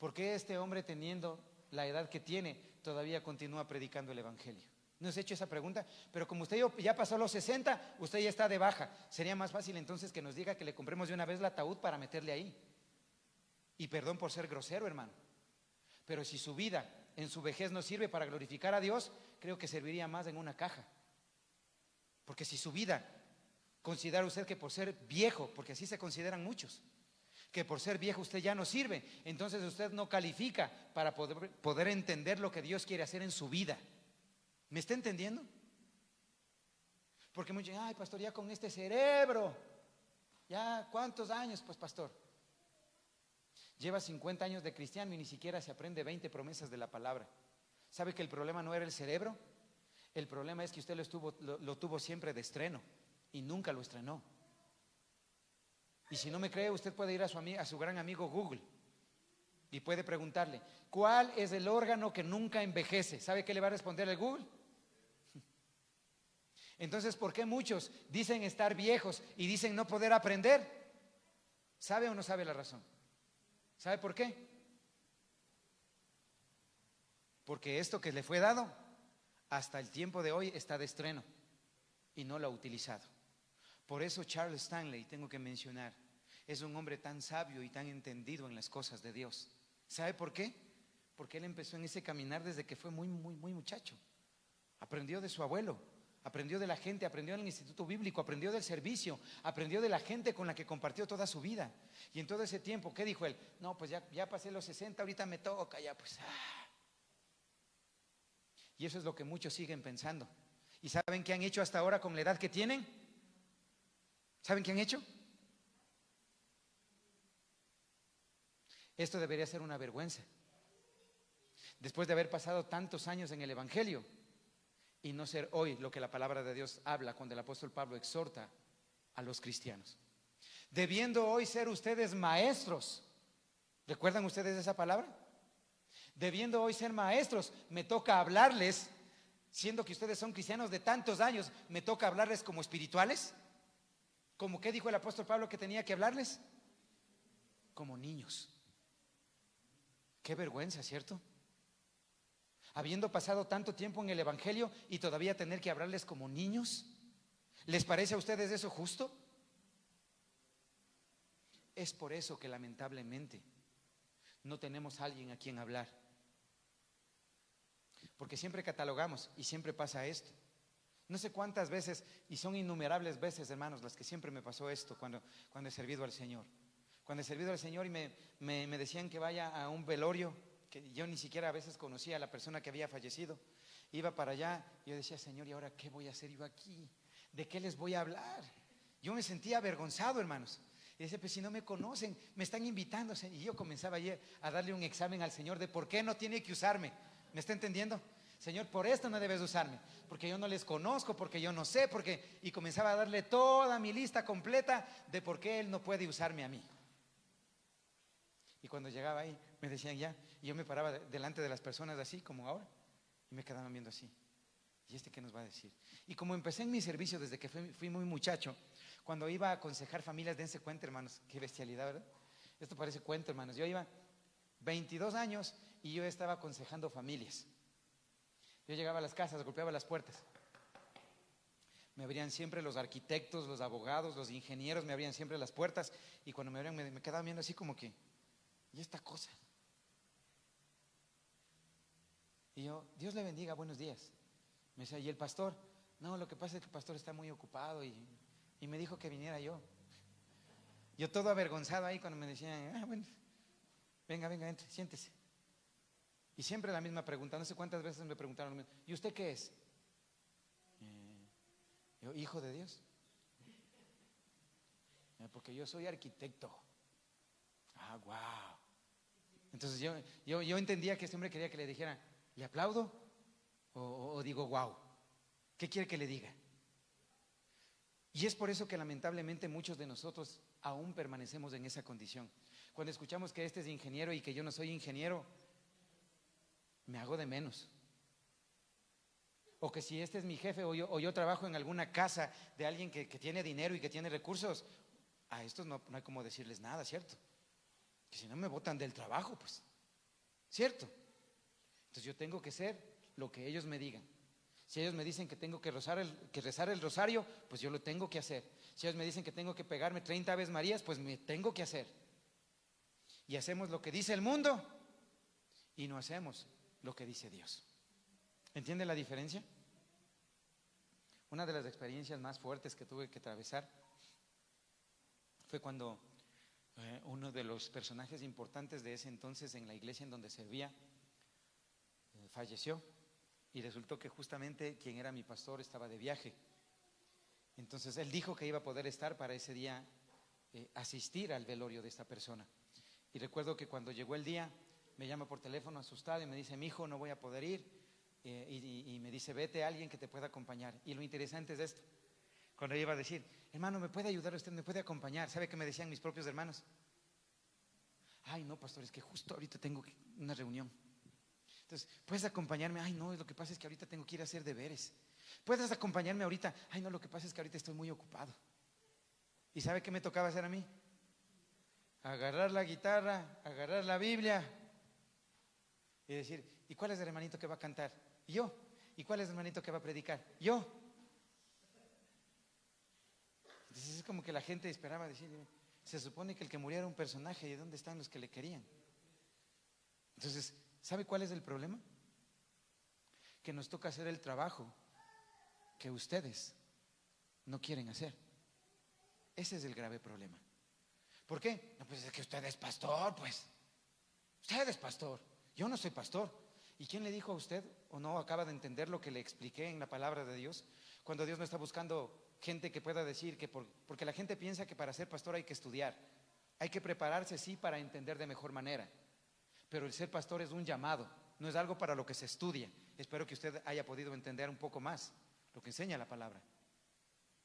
¿Por qué este hombre, teniendo la edad que tiene, todavía continúa predicando el evangelio? ¿No se ha hecho esa pregunta? Pero como usted ya pasó los 60, usted ya está de baja. Sería más fácil entonces que nos diga que le compremos de una vez el ataúd para meterle ahí. Y perdón por ser grosero, hermano, pero si su vida en su vejez no sirve para glorificar a Dios, creo que serviría más en una caja. Porque si su vida, considera usted que por ser viejo, porque así se consideran muchos, que por ser viejo usted ya no sirve, entonces usted no califica para poder entender lo que Dios quiere hacer en su vida. ¿Me está entendiendo? Porque muchos dicen, ay, pastor, ya con este cerebro, ya ¿cuántos años? Pues pastor, lleva 50 años de cristiano y ni siquiera se aprende 20 promesas de la palabra. ¿Sabe que el problema no era el cerebro? El problema es que usted lo tuvo siempre de estreno y nunca lo estrenó. Y si no me cree, usted puede ir a su gran amigo Google y puede preguntarle, ¿cuál es el órgano que nunca envejece? ¿Sabe qué le va a responder el Google? Entonces, ¿por qué muchos dicen estar viejos y dicen no poder aprender? ¿Sabe o no sabe la razón? ¿Sabe por qué? Porque esto que le fue dado hasta el tiempo de hoy está de estreno y no lo ha utilizado. Por eso Charles Stanley, tengo que mencionar, es un hombre tan sabio y tan entendido en las cosas de Dios. ¿Sabe por qué? Porque él empezó en ese caminar desde que fue muy muchacho. Aprendió de su abuelo, aprendió de la gente, aprendió en el instituto bíblico, aprendió del servicio, aprendió de la gente con la que compartió toda su vida. Y en todo ese tiempo, ¿qué dijo él? No, pues ya pasé los 60, ahorita me toca, ya pues. Y eso es lo que muchos siguen pensando. ¿Y saben qué han hecho hasta ahora con la edad que tienen? ¿Saben qué han hecho? Esto debería ser una vergüenza. Después de haber pasado tantos años en el evangelio y no ser hoy lo que la palabra de Dios habla cuando el apóstol Pablo exhorta a los cristianos. Debiendo hoy ser ustedes maestros. ¿Recuerdan ustedes esa palabra? Debiendo hoy ser maestros, me toca hablarles, siendo que ustedes son cristianos de tantos años, me toca hablarles como espirituales. ¿Cómo qué dijo el apóstol Pablo que tenía que hablarles? Como niños. Qué vergüenza, ¿cierto? Habiendo pasado tanto tiempo en el evangelio y todavía tener que hablarles como niños. ¿Les parece a ustedes eso justo? Es por eso que lamentablemente no tenemos a alguien a quien hablar. Porque siempre catalogamos y siempre pasa esto. No sé cuántas veces, y son innumerables veces, hermanos, las que siempre me pasó esto cuando he servido al Señor. Cuando he servido al Señor y me decían que vaya a un velorio, que yo ni siquiera a veces conocía a la persona que había fallecido. Iba para allá, y yo decía, Señor, ¿y ahora qué voy a hacer yo aquí? ¿De qué les voy a hablar? Yo me sentía avergonzado, hermanos. Y decía, pues si no me conocen, me están invitando. Y yo comenzaba ayer a darle un examen al Señor de por qué no tiene que usarme. ¿Me está entendiendo? Señor, por esto no debes usarme, porque yo no les conozco, porque yo no sé, y comenzaba a darle toda mi lista completa de por qué Él no puede usarme a mí. Y cuando llegaba ahí, me decían ya, y yo me paraba delante de las personas así, como ahora, y me quedaban viendo así. ¿Y este qué nos va a decir? Y como empecé en mi servicio desde que fui muy muchacho, cuando iba a aconsejar familias, dense cuenta, hermanos, qué bestialidad, ¿verdad? Esto parece cuento, hermanos. Yo iba 22 años y yo estaba aconsejando familias. Yo llegaba a las casas, golpeaba las puertas. Me abrían siempre los arquitectos, los abogados, los ingenieros, me abrían siempre las puertas. Y cuando me abrían, me quedaban viendo así como que, ¿y esta cosa? Y yo, Dios le bendiga, buenos días. Me decía, ¿y el pastor? No, lo que pasa es que el pastor está muy ocupado y me dijo que viniera yo. Yo todo avergonzado ahí cuando me decían, bueno, venga, entre, siéntese. Y siempre la misma pregunta, no sé cuántas veces me preguntaron lo mismo. ¿Y usted qué es? Yo, hijo de Dios. Porque yo soy arquitecto. Wow. Entonces yo entendía que este hombre quería que le dijera, ¿le aplaudo? O digo, wow. ¿Qué quiere que le diga? Y es por eso que lamentablemente muchos de nosotros aún permanecemos en esa condición. Cuando escuchamos que este es ingeniero y que yo no soy ingeniero, me hago de menos. O que si este es mi jefe o yo trabajo en alguna casa de alguien que tiene dinero y que tiene recursos, a estos no hay como decirles nada, ¿cierto? Que si no me botan del trabajo, pues. ¿cierto? Entonces yo tengo que ser lo que ellos me digan. Si ellos me dicen que tengo que rezar el rosario, pues yo lo tengo que hacer. Si ellos me dicen que tengo que pegarme 30 Aves Marías, pues me tengo que hacer. Y hacemos lo que dice el mundo y no hacemos lo que dice Dios. ¿Entiende la diferencia? Una de las experiencias más fuertes que tuve que atravesar fue cuando uno de los personajes importantes de ese entonces en la iglesia en donde servía falleció, y resultó que justamente quien era mi pastor estaba de viaje. Entonces él dijo que iba a poder estar para ese día, asistir al velorio de esta persona. Y recuerdo que cuando llegó el día me llama por teléfono asustado y me dice: mi hijo, no voy a poder ir, y me dice: vete a alguien que te pueda acompañar. Y lo interesante es esto: cuando yo iba a decir: hermano, ¿me puede ayudar usted? ¿Me puede acompañar? ¿Sabe qué me decían mis propios hermanos? Ay, no, pastor, es que justo ahorita tengo una reunión. Entonces, ¿puedes acompañarme? Ay, no, lo que pasa es que ahorita tengo que ir a hacer deberes. ¿Puedes acompañarme ahorita? Ay, no, lo que pasa es que ahorita estoy muy ocupado. ¿Y sabe qué me tocaba hacer a mí? Agarrar la guitarra, agarrar la Biblia y decir: ¿y cuál es el hermanito que va a cantar? Yo. ¿Y cuál es el hermanito que va a predicar? Yo. Entonces es como que la gente esperaba decir: se supone que el que murió era un personaje, ¿y dónde están los que le querían? Entonces, ¿sabe cuál es el problema? Que nos toca hacer el trabajo que ustedes no quieren hacer. Ese es el grave problema. ¿Por qué? No, pues es que usted es pastor, pues. Usted es pastor. Yo no soy pastor. ¿Y quién le dijo a usted o no acaba de entender lo que le expliqué en la palabra de Dios? Cuando Dios no está buscando gente que pueda decir que porque la gente piensa que para ser pastor hay que estudiar. Hay que prepararse, sí, para entender de mejor manera. Pero el ser pastor es un llamado, no es algo para lo que se estudia. Espero que usted haya podido entender un poco más lo que enseña la palabra.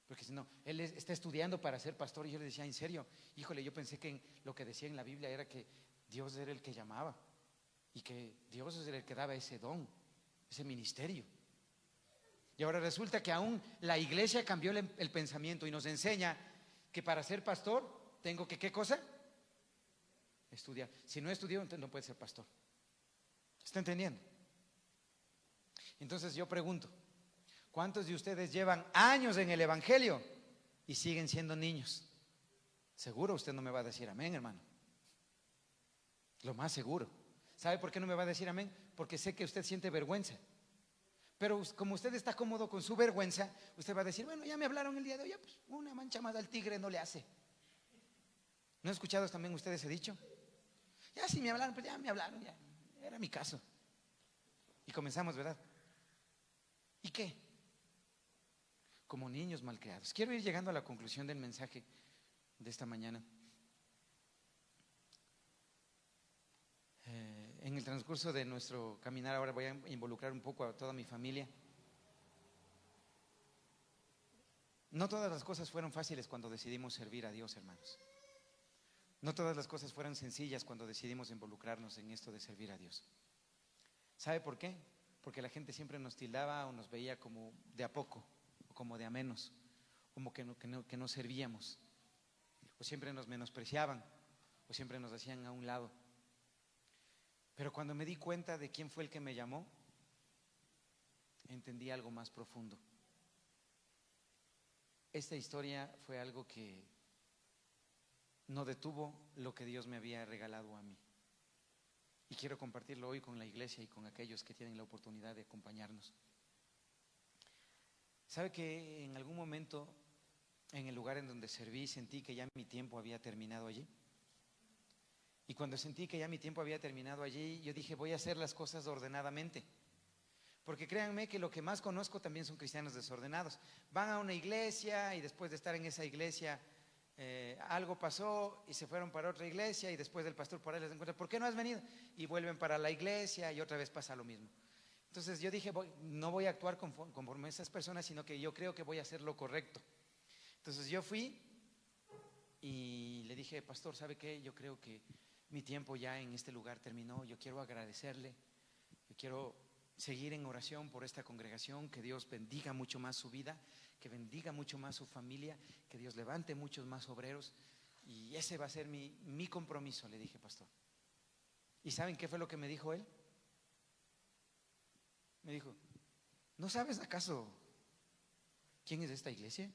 Porque si no, él está estudiando para ser pastor. Y yo le decía: ¿en serio? Híjole, yo pensé que lo que decía en la Biblia era que Dios era el que llamaba y que Dios es el que daba ese don, ese ministerio. Y ahora resulta que aún la iglesia cambió el pensamiento y nos enseña que para ser pastor tengo que, ¿qué cosa? Estudiar. Si no estudió, entonces no puede ser pastor. ¿Está entendiendo? Entonces yo pregunto: ¿cuántos de ustedes llevan años en el evangelio y siguen siendo niños? Seguro usted no me va a decir amén, hermano. Lo más seguro. ¿Sabe por qué no me va a decir amén? Porque sé que usted siente vergüenza. Pero como usted está cómodo con su vergüenza, usted va a decir: bueno, ya me hablaron el día de hoy, ya, pues una mancha más al tigre no le hace. ¿No han escuchado también ustedes ese dicho? Ya si me hablaron, pues ya me hablaron, ya era mi caso. Y comenzamos, ¿verdad? ¿Y qué? Como niños malcriados. Quiero ir llegando a la conclusión del mensaje de esta mañana. En el transcurso de nuestro caminar ahora voy a involucrar un poco a toda mi familia. No todas las cosas fueron fáciles cuando decidimos servir a Dios, hermanos. No todas las cosas fueron sencillas cuando decidimos involucrarnos en esto de servir a Dios. ¿Sabe por qué? Porque la gente siempre nos tildaba o nos veía como de a poco, o como de a menos, como que no servíamos, o siempre nos menospreciaban, o siempre nos hacían a un lado. Pero cuando me di cuenta de quién fue el que me llamó, entendí algo más profundo. Esta historia fue algo que no detuvo lo que Dios me había regalado a mí. Y quiero compartirlo hoy con la iglesia y con aquellos que tienen la oportunidad de acompañarnos. ¿Sabe que en algún momento, en el lugar en donde serví, sentí que ya mi tiempo había terminado allí? Y cuando sentí que ya mi tiempo había terminado allí, yo dije: voy a hacer las cosas ordenadamente. Porque créanme que lo que más conozco también son cristianos desordenados. Van a una iglesia y después de estar en esa iglesia algo pasó y se fueron para otra iglesia, y después del pastor por ahí les encuentra: ¿por qué no has venido? Y vuelven para la iglesia y otra vez pasa lo mismo. Entonces yo dije: no voy a actuar conforme a esas personas, sino que yo creo que voy a hacer lo correcto. Entonces yo fui y le dije: pastor, ¿sabe qué? Yo creo que mi tiempo ya en este lugar terminó. Yo quiero agradecerle, yo quiero seguir en oración por esta congregación, que Dios bendiga mucho más su vida, que bendiga mucho más su familia, que Dios levante muchos más obreros, y ese va a ser mi compromiso, le dije, pastor. ¿Y saben qué fue lo que me dijo él? Me dijo: ¿no sabes acaso quién es esta iglesia?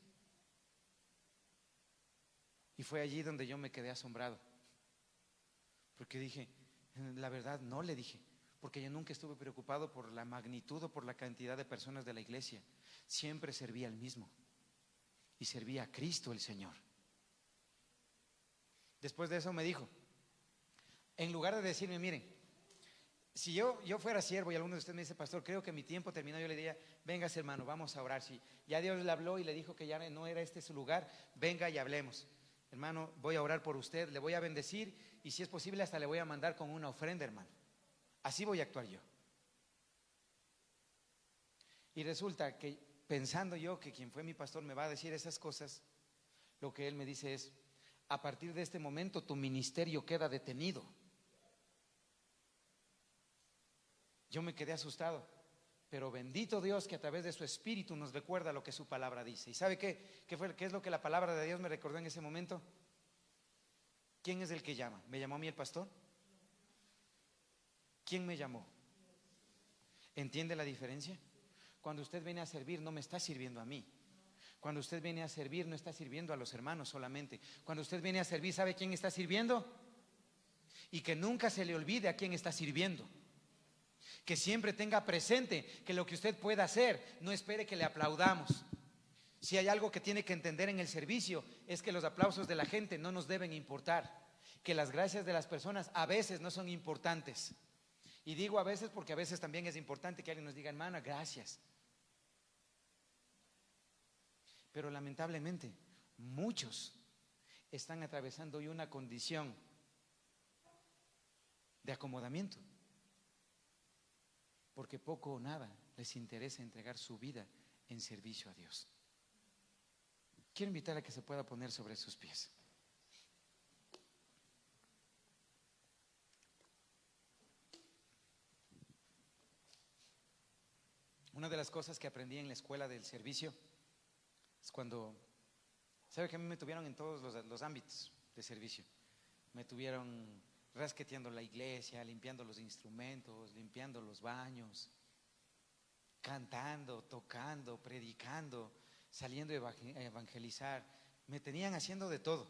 Y fue allí donde yo me quedé asombrado, porque dije, la verdad no, le dije, porque yo nunca estuve preocupado por la magnitud o por la cantidad de personas de la iglesia. Siempre servía al mismo, y servía a Cristo el Señor. Después de eso me dijo, en lugar de decirme: miren, si yo fuera siervo y alguno de ustedes me dice: pastor, creo que mi tiempo terminó, yo le diría: vengas, hermano, vamos a orar. Si ya Dios le habló y le dijo que ya no era este su lugar, venga y hablemos. Hermano, voy a orar por usted, le voy a bendecir, y si es posible hasta le voy a mandar con una ofrenda, hermano. Así voy a actuar yo. Y resulta que, pensando yo que quien fue mi pastor me va a decir esas cosas, lo que él me dice es: a partir de este momento tu ministerio queda detenido. Yo me quedé asustado, pero bendito Dios que a través de su Espíritu nos recuerda lo que su palabra dice. ¿Y sabe qué es lo que la palabra de Dios me recordó en ese momento? ¿Quién es el que llama? ¿Me llamó a mí el pastor? ¿Quién me llamó? ¿Entiende la diferencia? Cuando usted viene a servir, no me está sirviendo a mí. Cuando usted viene a servir, no está sirviendo a los hermanos solamente. Cuando usted viene a servir, ¿sabe quién está sirviendo? Y que nunca se le olvide a quién está sirviendo. Que siempre tenga presente que lo que usted pueda hacer, no espere que le aplaudamos. Si hay algo que tiene que entender en el servicio, es que los aplausos de la gente no nos deben importar, que las gracias de las personas a veces no son importantes. Y digo a veces porque a veces también es importante que alguien nos diga: hermana, gracias. Pero lamentablemente muchos están atravesando hoy una condición de acomodamiento, porque poco o nada les interesa entregar su vida en servicio a Dios. Quiero invitar a que se pueda poner sobre sus pies. Una de las cosas que aprendí en la escuela del servicio es cuando, ¿sabe que a mí me tuvieron en todos los ámbitos de servicio? Me tuvieron rasqueteando la iglesia, limpiando los instrumentos, limpiando los baños, cantando, tocando, predicando, saliendo a evangelizar. Me tenían haciendo de todo.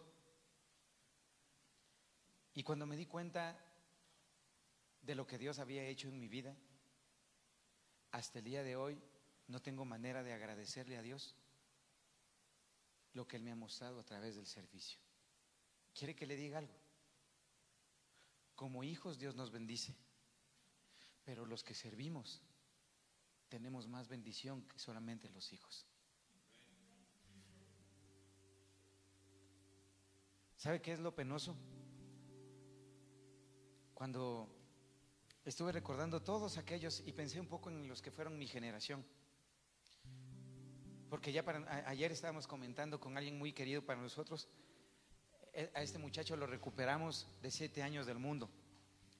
Y cuando me di cuenta de lo que Dios había hecho en mi vida, hasta el día de hoy no tengo manera de agradecerle a Dios lo que Él me ha mostrado a través del servicio. ¿Quiere que le diga algo? Como hijos Dios nos bendice, pero los que servimos tenemos más bendición que solamente los hijos. ¿Sabe qué es lo penoso? Cuando estuve recordando todos aquellos y pensé un poco en los que fueron mi generación, porque ya ayer estábamos comentando con alguien muy querido para nosotros. A este muchacho lo recuperamos de 7 años del mundo.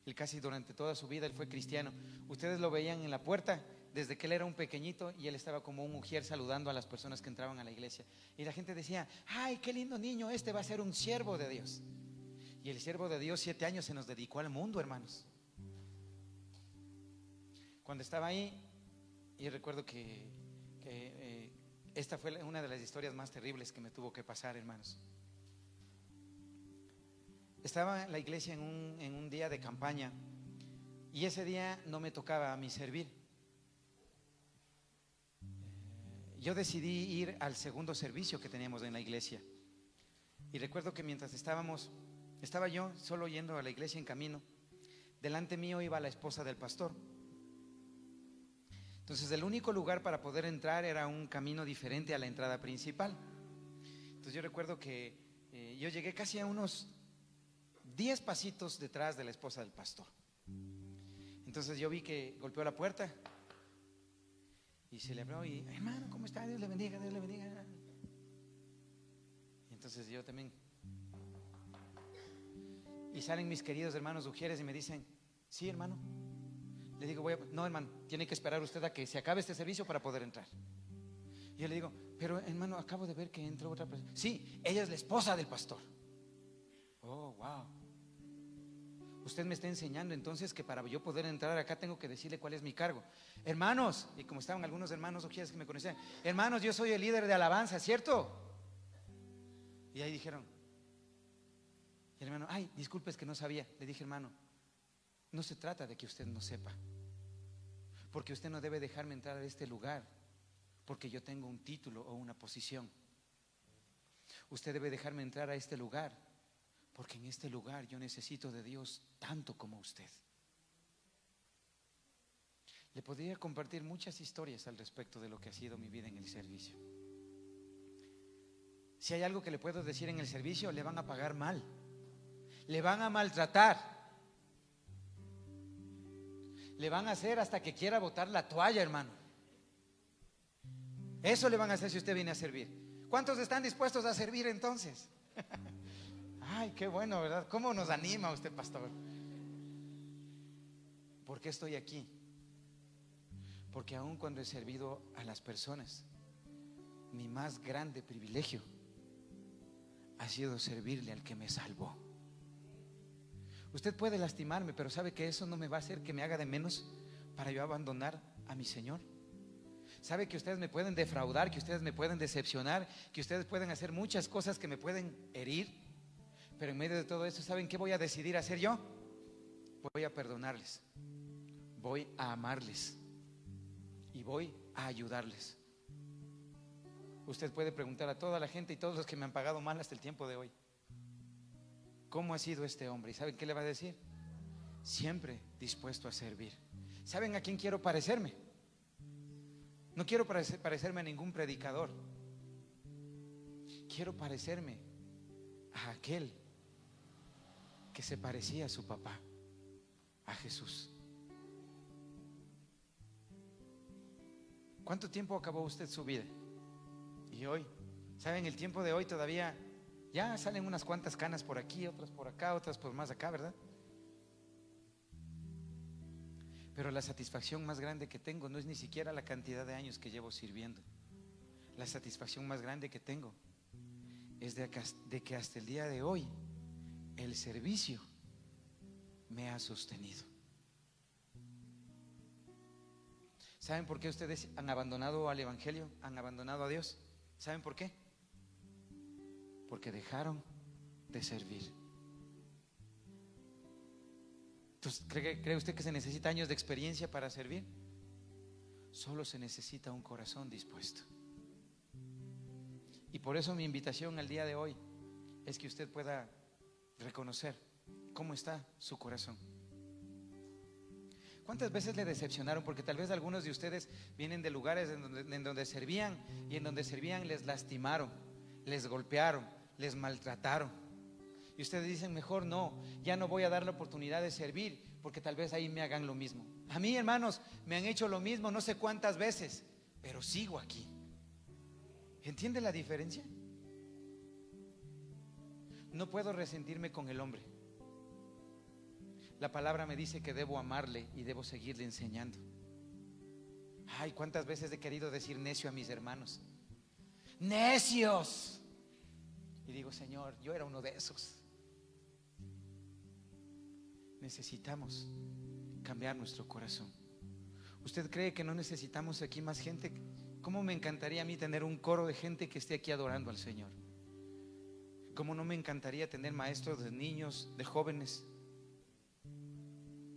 Él casi durante toda su vida él fue cristiano. Ustedes lo veían en la puerta desde que él era un pequeñito, y él estaba como un ujier saludando a las personas que entraban a la iglesia. Y la gente decía: ay, qué lindo niño, este va a ser un siervo de Dios. Y el siervo de Dios, 7 años, se nos dedicó al mundo, hermanos. Cuando estaba ahí, y recuerdo que esta fue una de las historias más terribles que me tuvo que pasar, hermanos. Estaba en la iglesia en un día de campaña, y ese día no me tocaba a mí servir. Yo decidí ir al segundo servicio que teníamos en la iglesia. Y recuerdo que mientras estaba yo solo yendo a la iglesia en camino, delante mío iba la esposa del pastor. Entonces el único lugar para poder entrar era un camino diferente a la entrada principal. Entonces yo recuerdo que yo llegué casi a unos 10 pasitos detrás de la esposa del pastor. Entonces yo vi que golpeó la puerta y se le abrió, y: hermano, ¿cómo está? Dios le bendiga, Dios le bendiga. Y entonces yo también, y salen mis queridos hermanos ujieres y me dicen: sí, hermano. Le digo: no, hermano, tiene que esperar usted a que se acabe este servicio para poder entrar. Y yo le digo: pero hermano, acabo de ver que entró otra persona. Sí, ella es la esposa del pastor. Oh, wow. Usted me está enseñando entonces que para yo poder entrar acá tengo que decirle cuál es mi cargo. Hermanos, y como estaban algunos hermanos ojías que me conocían, hermanos, yo soy el líder de alabanza, ¿cierto? Y ahí dijeron, el hermano, ay, disculpe, es que no sabía. Le dije, hermano, no se trata de que usted no sepa, porque usted no debe dejarme entrar a este lugar porque yo tengo un título o una posición. Usted debe dejarme entrar a este lugar porque en este lugar yo necesito de Dios tanto como usted. Le podría compartir muchas historias al respecto de lo que ha sido mi vida en el servicio. Si hay algo que le puedo decir en el servicio, le van a pagar mal, le van a maltratar, le van a hacer hasta que quiera botar la toalla, hermano. Eso le van a hacer si usted viene a servir. ¿Cuántos están dispuestos a servir entonces? Ay, qué bueno, ¿verdad? ¿Cómo nos anima usted, pastor? ¿Por qué estoy aquí? Porque aun cuando he servido a las personas, mi más grande privilegio ha sido servirle al que me salvó. Usted puede lastimarme, pero ¿sabe que eso no me va a hacer que me haga de menos para yo abandonar a mi Señor? ¿Sabe que ustedes me pueden defraudar, que ustedes me pueden decepcionar, que ustedes pueden hacer muchas cosas que me pueden herir? Pero en medio de todo eso, ¿saben qué voy a decidir hacer yo? Voy a perdonarles, voy a amarles y voy a ayudarles. Usted puede preguntar a toda la gente y todos los que me han pagado mal hasta el tiempo de hoy, ¿cómo ha sido este hombre? ¿Y saben qué le va a decir? Siempre dispuesto a servir. ¿Saben a quién quiero parecerme? No quiero parecerme a ningún predicador. Quiero parecerme a aquel que se parecía a su papá, a Jesús. ¿Cuánto tiempo acabó usted su vida? Y hoy, ¿saben? El tiempo de hoy todavía ya salen unas cuantas canas por aquí, otras por acá, otras por más acá, ¿verdad? Pero la satisfacción más grande que tengo no es ni siquiera la cantidad de años que llevo sirviendo. La satisfacción más grande que tengo es de que hasta el día de hoy el servicio me ha sostenido. ¿Saben por qué ustedes han abandonado al Evangelio? ¿Han abandonado a Dios? ¿Saben por qué? Porque dejaron de servir. Entonces, ¿cree usted que se necesita años de experiencia para servir? Solo se necesita un corazón dispuesto. Y por eso mi invitación al día de hoy es que usted pueda reconocer cómo está su corazón. ¿Cuántas veces le decepcionaron? Porque tal vez algunos de ustedes vienen de lugares en donde servían, y en donde servían les lastimaron, les golpearon, les maltrataron. Y ustedes dicen, mejor no, ya no voy a dar la oportunidad de servir, porque tal vez ahí me hagan lo mismo. A mí, hermanos, me han hecho lo mismo no sé cuántas veces, pero sigo aquí. ¿Entiende la diferencia? No puedo resentirme con el hombre. La palabra me dice que debo amarle y debo seguirle enseñando. Ay, cuántas veces he querido decir necio a mis hermanos. ¡Necios! Y digo, Señor, yo era uno de esos. Necesitamos cambiar nuestro corazón. ¿Usted cree que no necesitamos aquí más gente? ¿Cómo me encantaría a mí tener un coro de gente que esté aquí adorando al Señor? ¿Cómo no me encantaría tener maestros de niños, de jóvenes,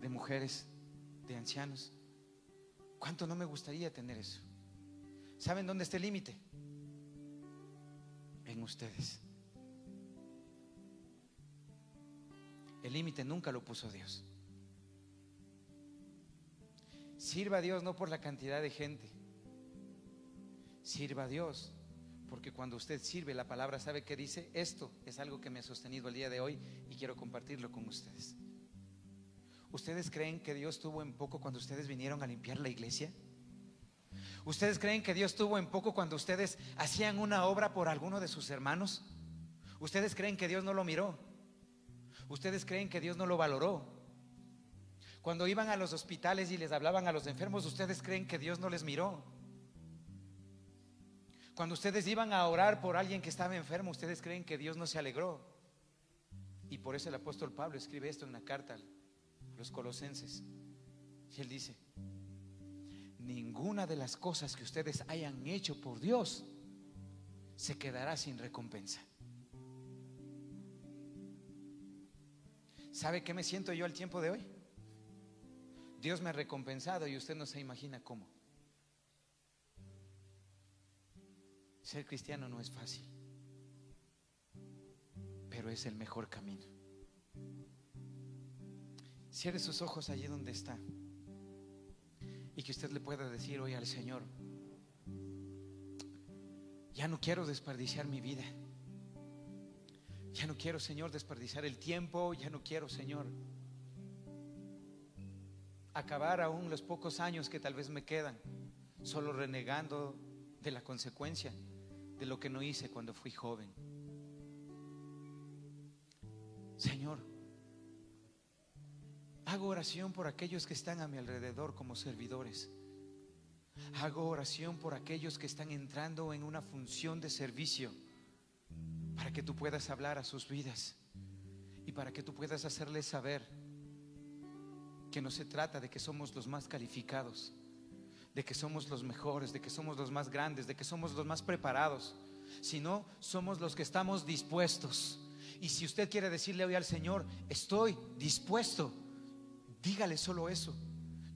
de mujeres, de ancianos? ¿Cuánto no me gustaría tener eso? ¿Saben dónde está el límite? En ustedes. El límite nunca lo puso Dios. Sirva a Dios no por la cantidad de gente. Sirva a Dios porque cuando usted sirve, la palabra sabe que dice, esto es algo que me ha sostenido el día de hoy y quiero compartirlo con ustedes. ¿Ustedes creen que Dios tuvo en poco cuando ustedes vinieron a limpiar la iglesia? ¿Ustedes creen que Dios tuvo en poco cuando ustedes hacían una obra por alguno de sus hermanos? ¿Ustedes creen que Dios no lo miró? ¿Ustedes creen que Dios no lo valoró? Cuando iban a los hospitales y les hablaban a los enfermos, ¿ustedes creen que Dios no les miró? Cuando ustedes iban a orar por alguien que estaba enfermo, ¿ustedes creen que Dios no se alegró? Y por eso el apóstol Pablo escribe esto en una carta a los Colosenses. Y él dice: ninguna de las cosas que ustedes hayan hecho por Dios se quedará sin recompensa. ¿Sabe qué me siento yo al tiempo de hoy? Dios me ha recompensado y usted no se imagina cómo. Ser cristiano no es fácil, pero es el mejor camino. Cierre sus ojos allí donde está y que usted le pueda decir hoy al Señor: ya no quiero desperdiciar mi vida. Ya no quiero, Señor, desperdiciar el tiempo. Ya no quiero, Señor, acabar aún los pocos años que tal vez me quedan solo renegando de la consecuencia de lo que no hice cuando fui joven. Señor, hago oración por aquellos que están a mi alrededor como servidores. Hago oración por aquellos que están entrando en una función de servicio, para que tú puedas hablar a sus vidas y para que tú puedas hacerles saber que no se trata de que somos los más calificados, de que somos los mejores, de que somos los más grandes, de que somos los más preparados, sino somos los que estamos dispuestos. Y si usted quiere decirle hoy al Señor: estoy dispuesto, dígale solo eso: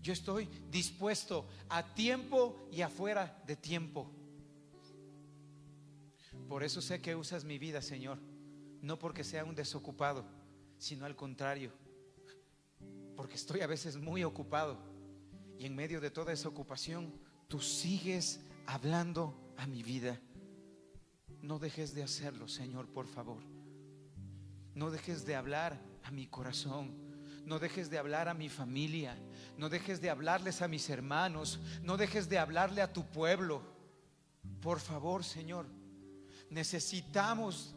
yo estoy dispuesto a tiempo y afuera de tiempo. Por eso sé que usas mi vida, Señor, no porque sea un desocupado, sino al contrario, porque estoy a veces muy ocupado, y en medio de toda esa ocupación tú sigues hablando a mi vida. No dejes de hacerlo, Señor, por favor. No dejes de hablar a mi corazón. No dejes de hablar a mi familia. No dejes de hablarles a mis hermanos. No dejes de hablarle a tu pueblo. Por favor, Señor, necesitamos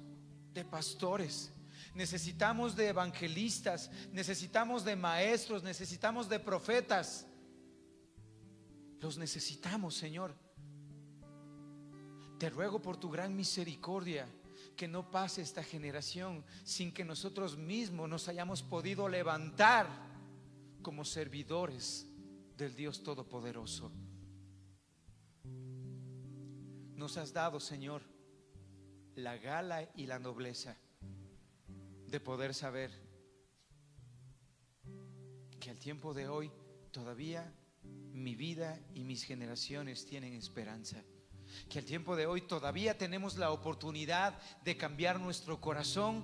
de pastores, necesitamos de evangelistas, necesitamos de maestros, necesitamos de profetas. Los necesitamos, Señor. Te ruego por tu gran misericordia que no pase esta generación sin que nosotros mismos nos hayamos podido levantar como servidores del Dios Todopoderoso. Nos has dado, Señor, la gala y la nobleza de poder saber que al tiempo de hoy todavía mi vida y mis generaciones tienen esperanza. Que al tiempo de hoy todavía tenemos la oportunidad de cambiar nuestro corazón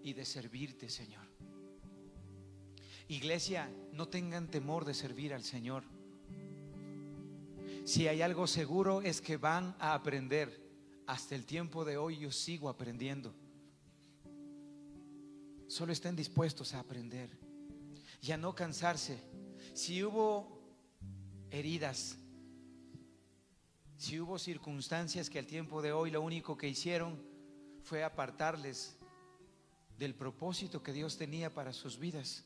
y de servirte, Señor. Iglesia, no tengan temor de servir al Señor. Si hay algo seguro es que van a aprender. Hasta el tiempo de hoy yo sigo aprendiendo. Solo estén dispuestos a aprender y a no cansarse. Si hubo heridas, si hubo circunstancias que al tiempo de hoy lo único que hicieron fue apartarles del propósito que Dios tenía para sus vidas,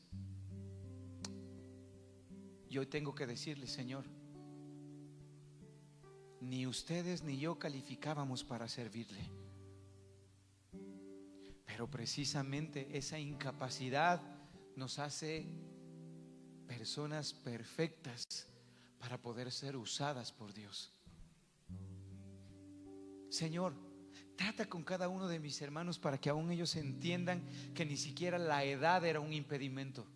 yo hoy tengo que decirles: Señor, ni ustedes ni yo calificábamos para servirle, pero precisamente esa incapacidad nos hace personas perfectas para poder ser usadas por Dios. Señor, trata con cada uno de mis hermanos para que aún ellos entiendan que ni siquiera la edad era un impedimento.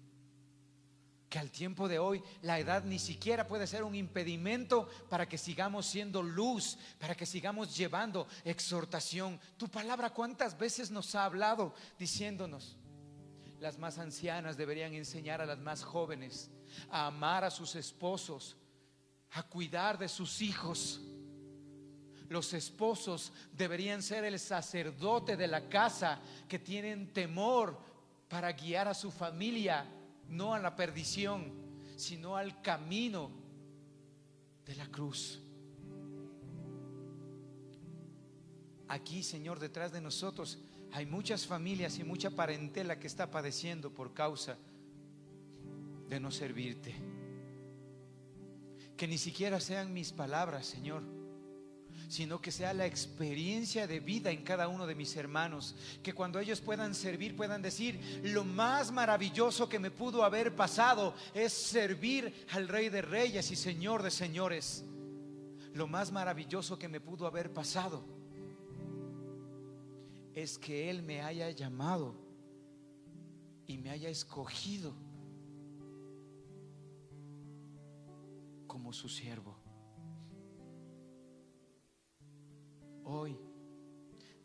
Que al tiempo de hoy la edad ni siquiera puede ser un impedimento para que sigamos siendo luz, para que sigamos llevando exhortación. Tu palabra, ¿cuántas veces nos ha hablado diciéndonos: las más ancianas deberían enseñar a las más jóvenes a amar a sus esposos, a cuidar de sus hijos? Los esposos deberían ser el sacerdote de la casa, que tienen temor para guiar a su familia, no a la perdición, sino al camino de la cruz. Aquí, Señor, detrás de nosotros hay muchas familias y mucha parentela que está padeciendo por causa de no servirte. Que ni siquiera sean mis palabras, Señor, sino que sea la experiencia de vida en cada uno de mis hermanos, que cuando ellos puedan servir puedan decir: lo más maravilloso que me pudo haber pasado es servir al Rey de Reyes y Señor de Señores. Lo más maravilloso que me pudo haber pasado es que Él me haya llamado y me haya escogido como su siervo. Hoy,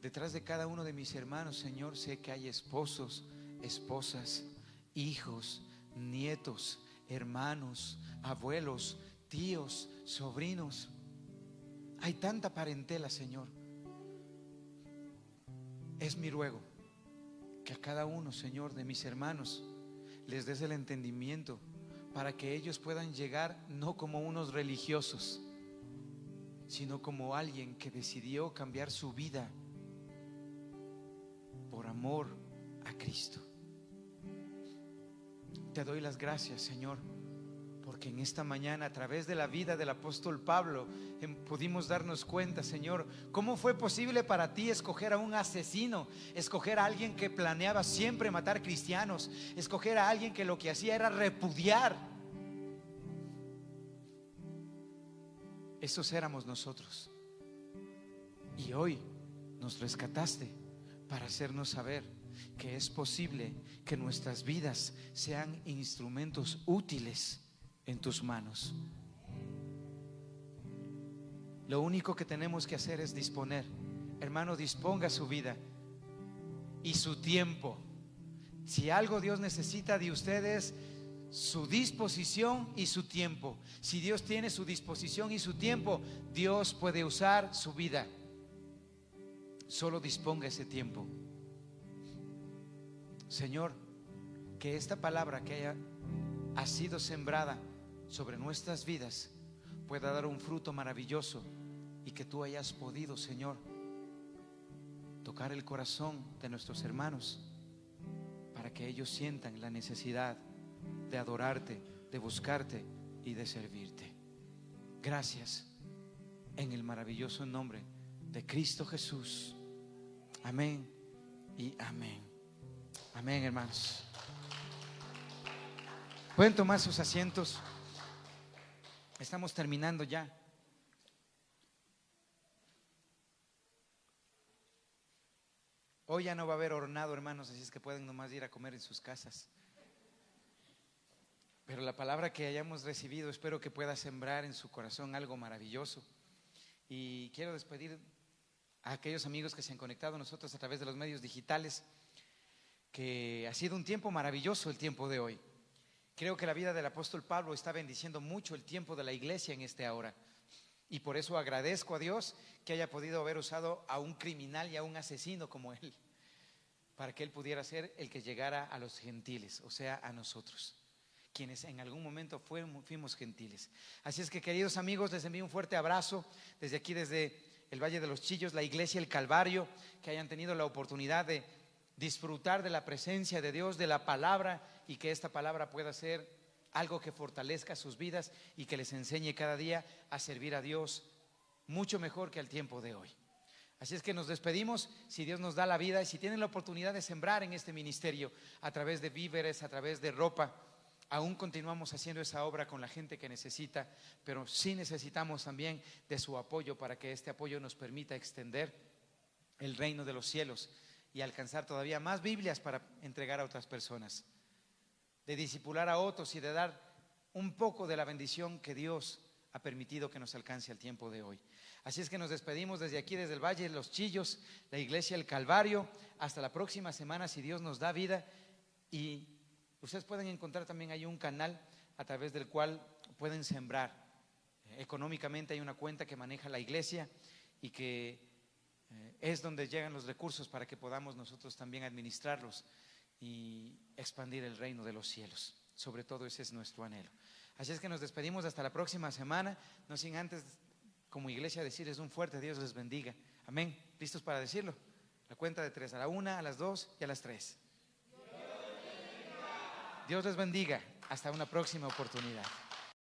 detrás de cada uno de mis hermanos, Señor, sé que hay esposos, esposas, hijos, nietos, hermanos, abuelos, tíos, sobrinos. Hay tanta parentela, Señor. Es mi ruego que a cada uno, Señor, de mis hermanos les des el entendimiento para que ellos puedan llegar no como unos religiosos, sino como alguien que decidió cambiar su vida por amor a Cristo. Te doy las gracias, Señor, porque en esta mañana, a través de la vida del apóstol Pablo, pudimos darnos cuenta, Señor, cómo fue posible para ti escoger a un asesino, escoger a alguien que planeaba siempre matar cristianos, escoger a alguien que lo que hacía era repudiar. Esos éramos nosotros. Y hoy nos rescataste para hacernos saber que es posible que nuestras vidas sean instrumentos útiles en tus manos. Lo único que tenemos que hacer es disponer. Hermano, disponga su vida y su tiempo. Si algo Dios necesita de ustedes, su disposición y su tiempo. Si Dios tiene su disposición y su tiempo, Dios puede usar su vida. Solo disponga ese tiempo. Señor, que esta palabra que ha sido sembrada sobre nuestras vidas pueda dar un fruto maravilloso, y que tú hayas podido, Señor, tocar el corazón de nuestros hermanos para que ellos sientan la necesidad de adorarte, de buscarte y de servirte. Gracias, en el maravilloso nombre de Cristo Jesús. Amén y amén. Amén, hermanos. Pueden tomar sus asientos. Estamos terminando ya. Hoy ya no va a haber hornado, hermanos, así es que pueden nomás ir a comer en sus casas. Pero la palabra que hayamos recibido, espero que pueda sembrar en su corazón algo maravilloso. Y quiero despedir a aquellos amigos que se han conectado a nosotros a través de los medios digitales, que ha sido un tiempo maravilloso el tiempo de hoy. Creo que la vida del apóstol Pablo está bendiciendo mucho el tiempo de la iglesia en este hora. Y por eso agradezco a Dios que haya podido haber usado a un criminal y a un asesino como él, para que él pudiera ser el que llegara a los gentiles, o sea, a nosotros, quienes en algún momento fuimos gentiles. Así es que, queridos amigos, les envío un fuerte abrazo desde aquí, desde el Valle de los Chillos, la iglesia El Calvario, que hayan tenido la oportunidad de disfrutar de la presencia de Dios, de la palabra, y que esta palabra pueda ser algo que fortalezca sus vidas y que les enseñe cada día a servir a Dios mucho mejor que al tiempo de hoy. Así es que nos despedimos, si Dios nos da la vida, y si tienen la oportunidad de sembrar en este ministerio a través de víveres, a través de ropa, aún continuamos haciendo esa obra con la gente que necesita, pero sí necesitamos también de su apoyo, para que este apoyo nos permita extender el reino de los cielos y alcanzar todavía más Biblias para entregar a otras personas, de discipular a otros y de dar un poco de la bendición que Dios ha permitido que nos alcance al tiempo de hoy. Así es que nos despedimos desde aquí, desde el Valle de los Chillos, la iglesia El Calvario. Hasta la próxima semana, si Dios nos da vida. Y ustedes pueden encontrar también ahí un canal a través del cual pueden sembrar. Económicamente hay una cuenta que maneja la iglesia y que es donde llegan los recursos para que podamos nosotros también administrarlos y expandir el reino de los cielos. Sobre todo ese es nuestro anhelo. Así es que nos despedimos hasta la próxima semana, no sin antes como iglesia decirles un fuerte Dios les bendiga. Amén. ¿Listos para decirlo? La cuenta de 3, a la 1, a las 2 y a las 3. Dios les bendiga. Hasta una próxima oportunidad.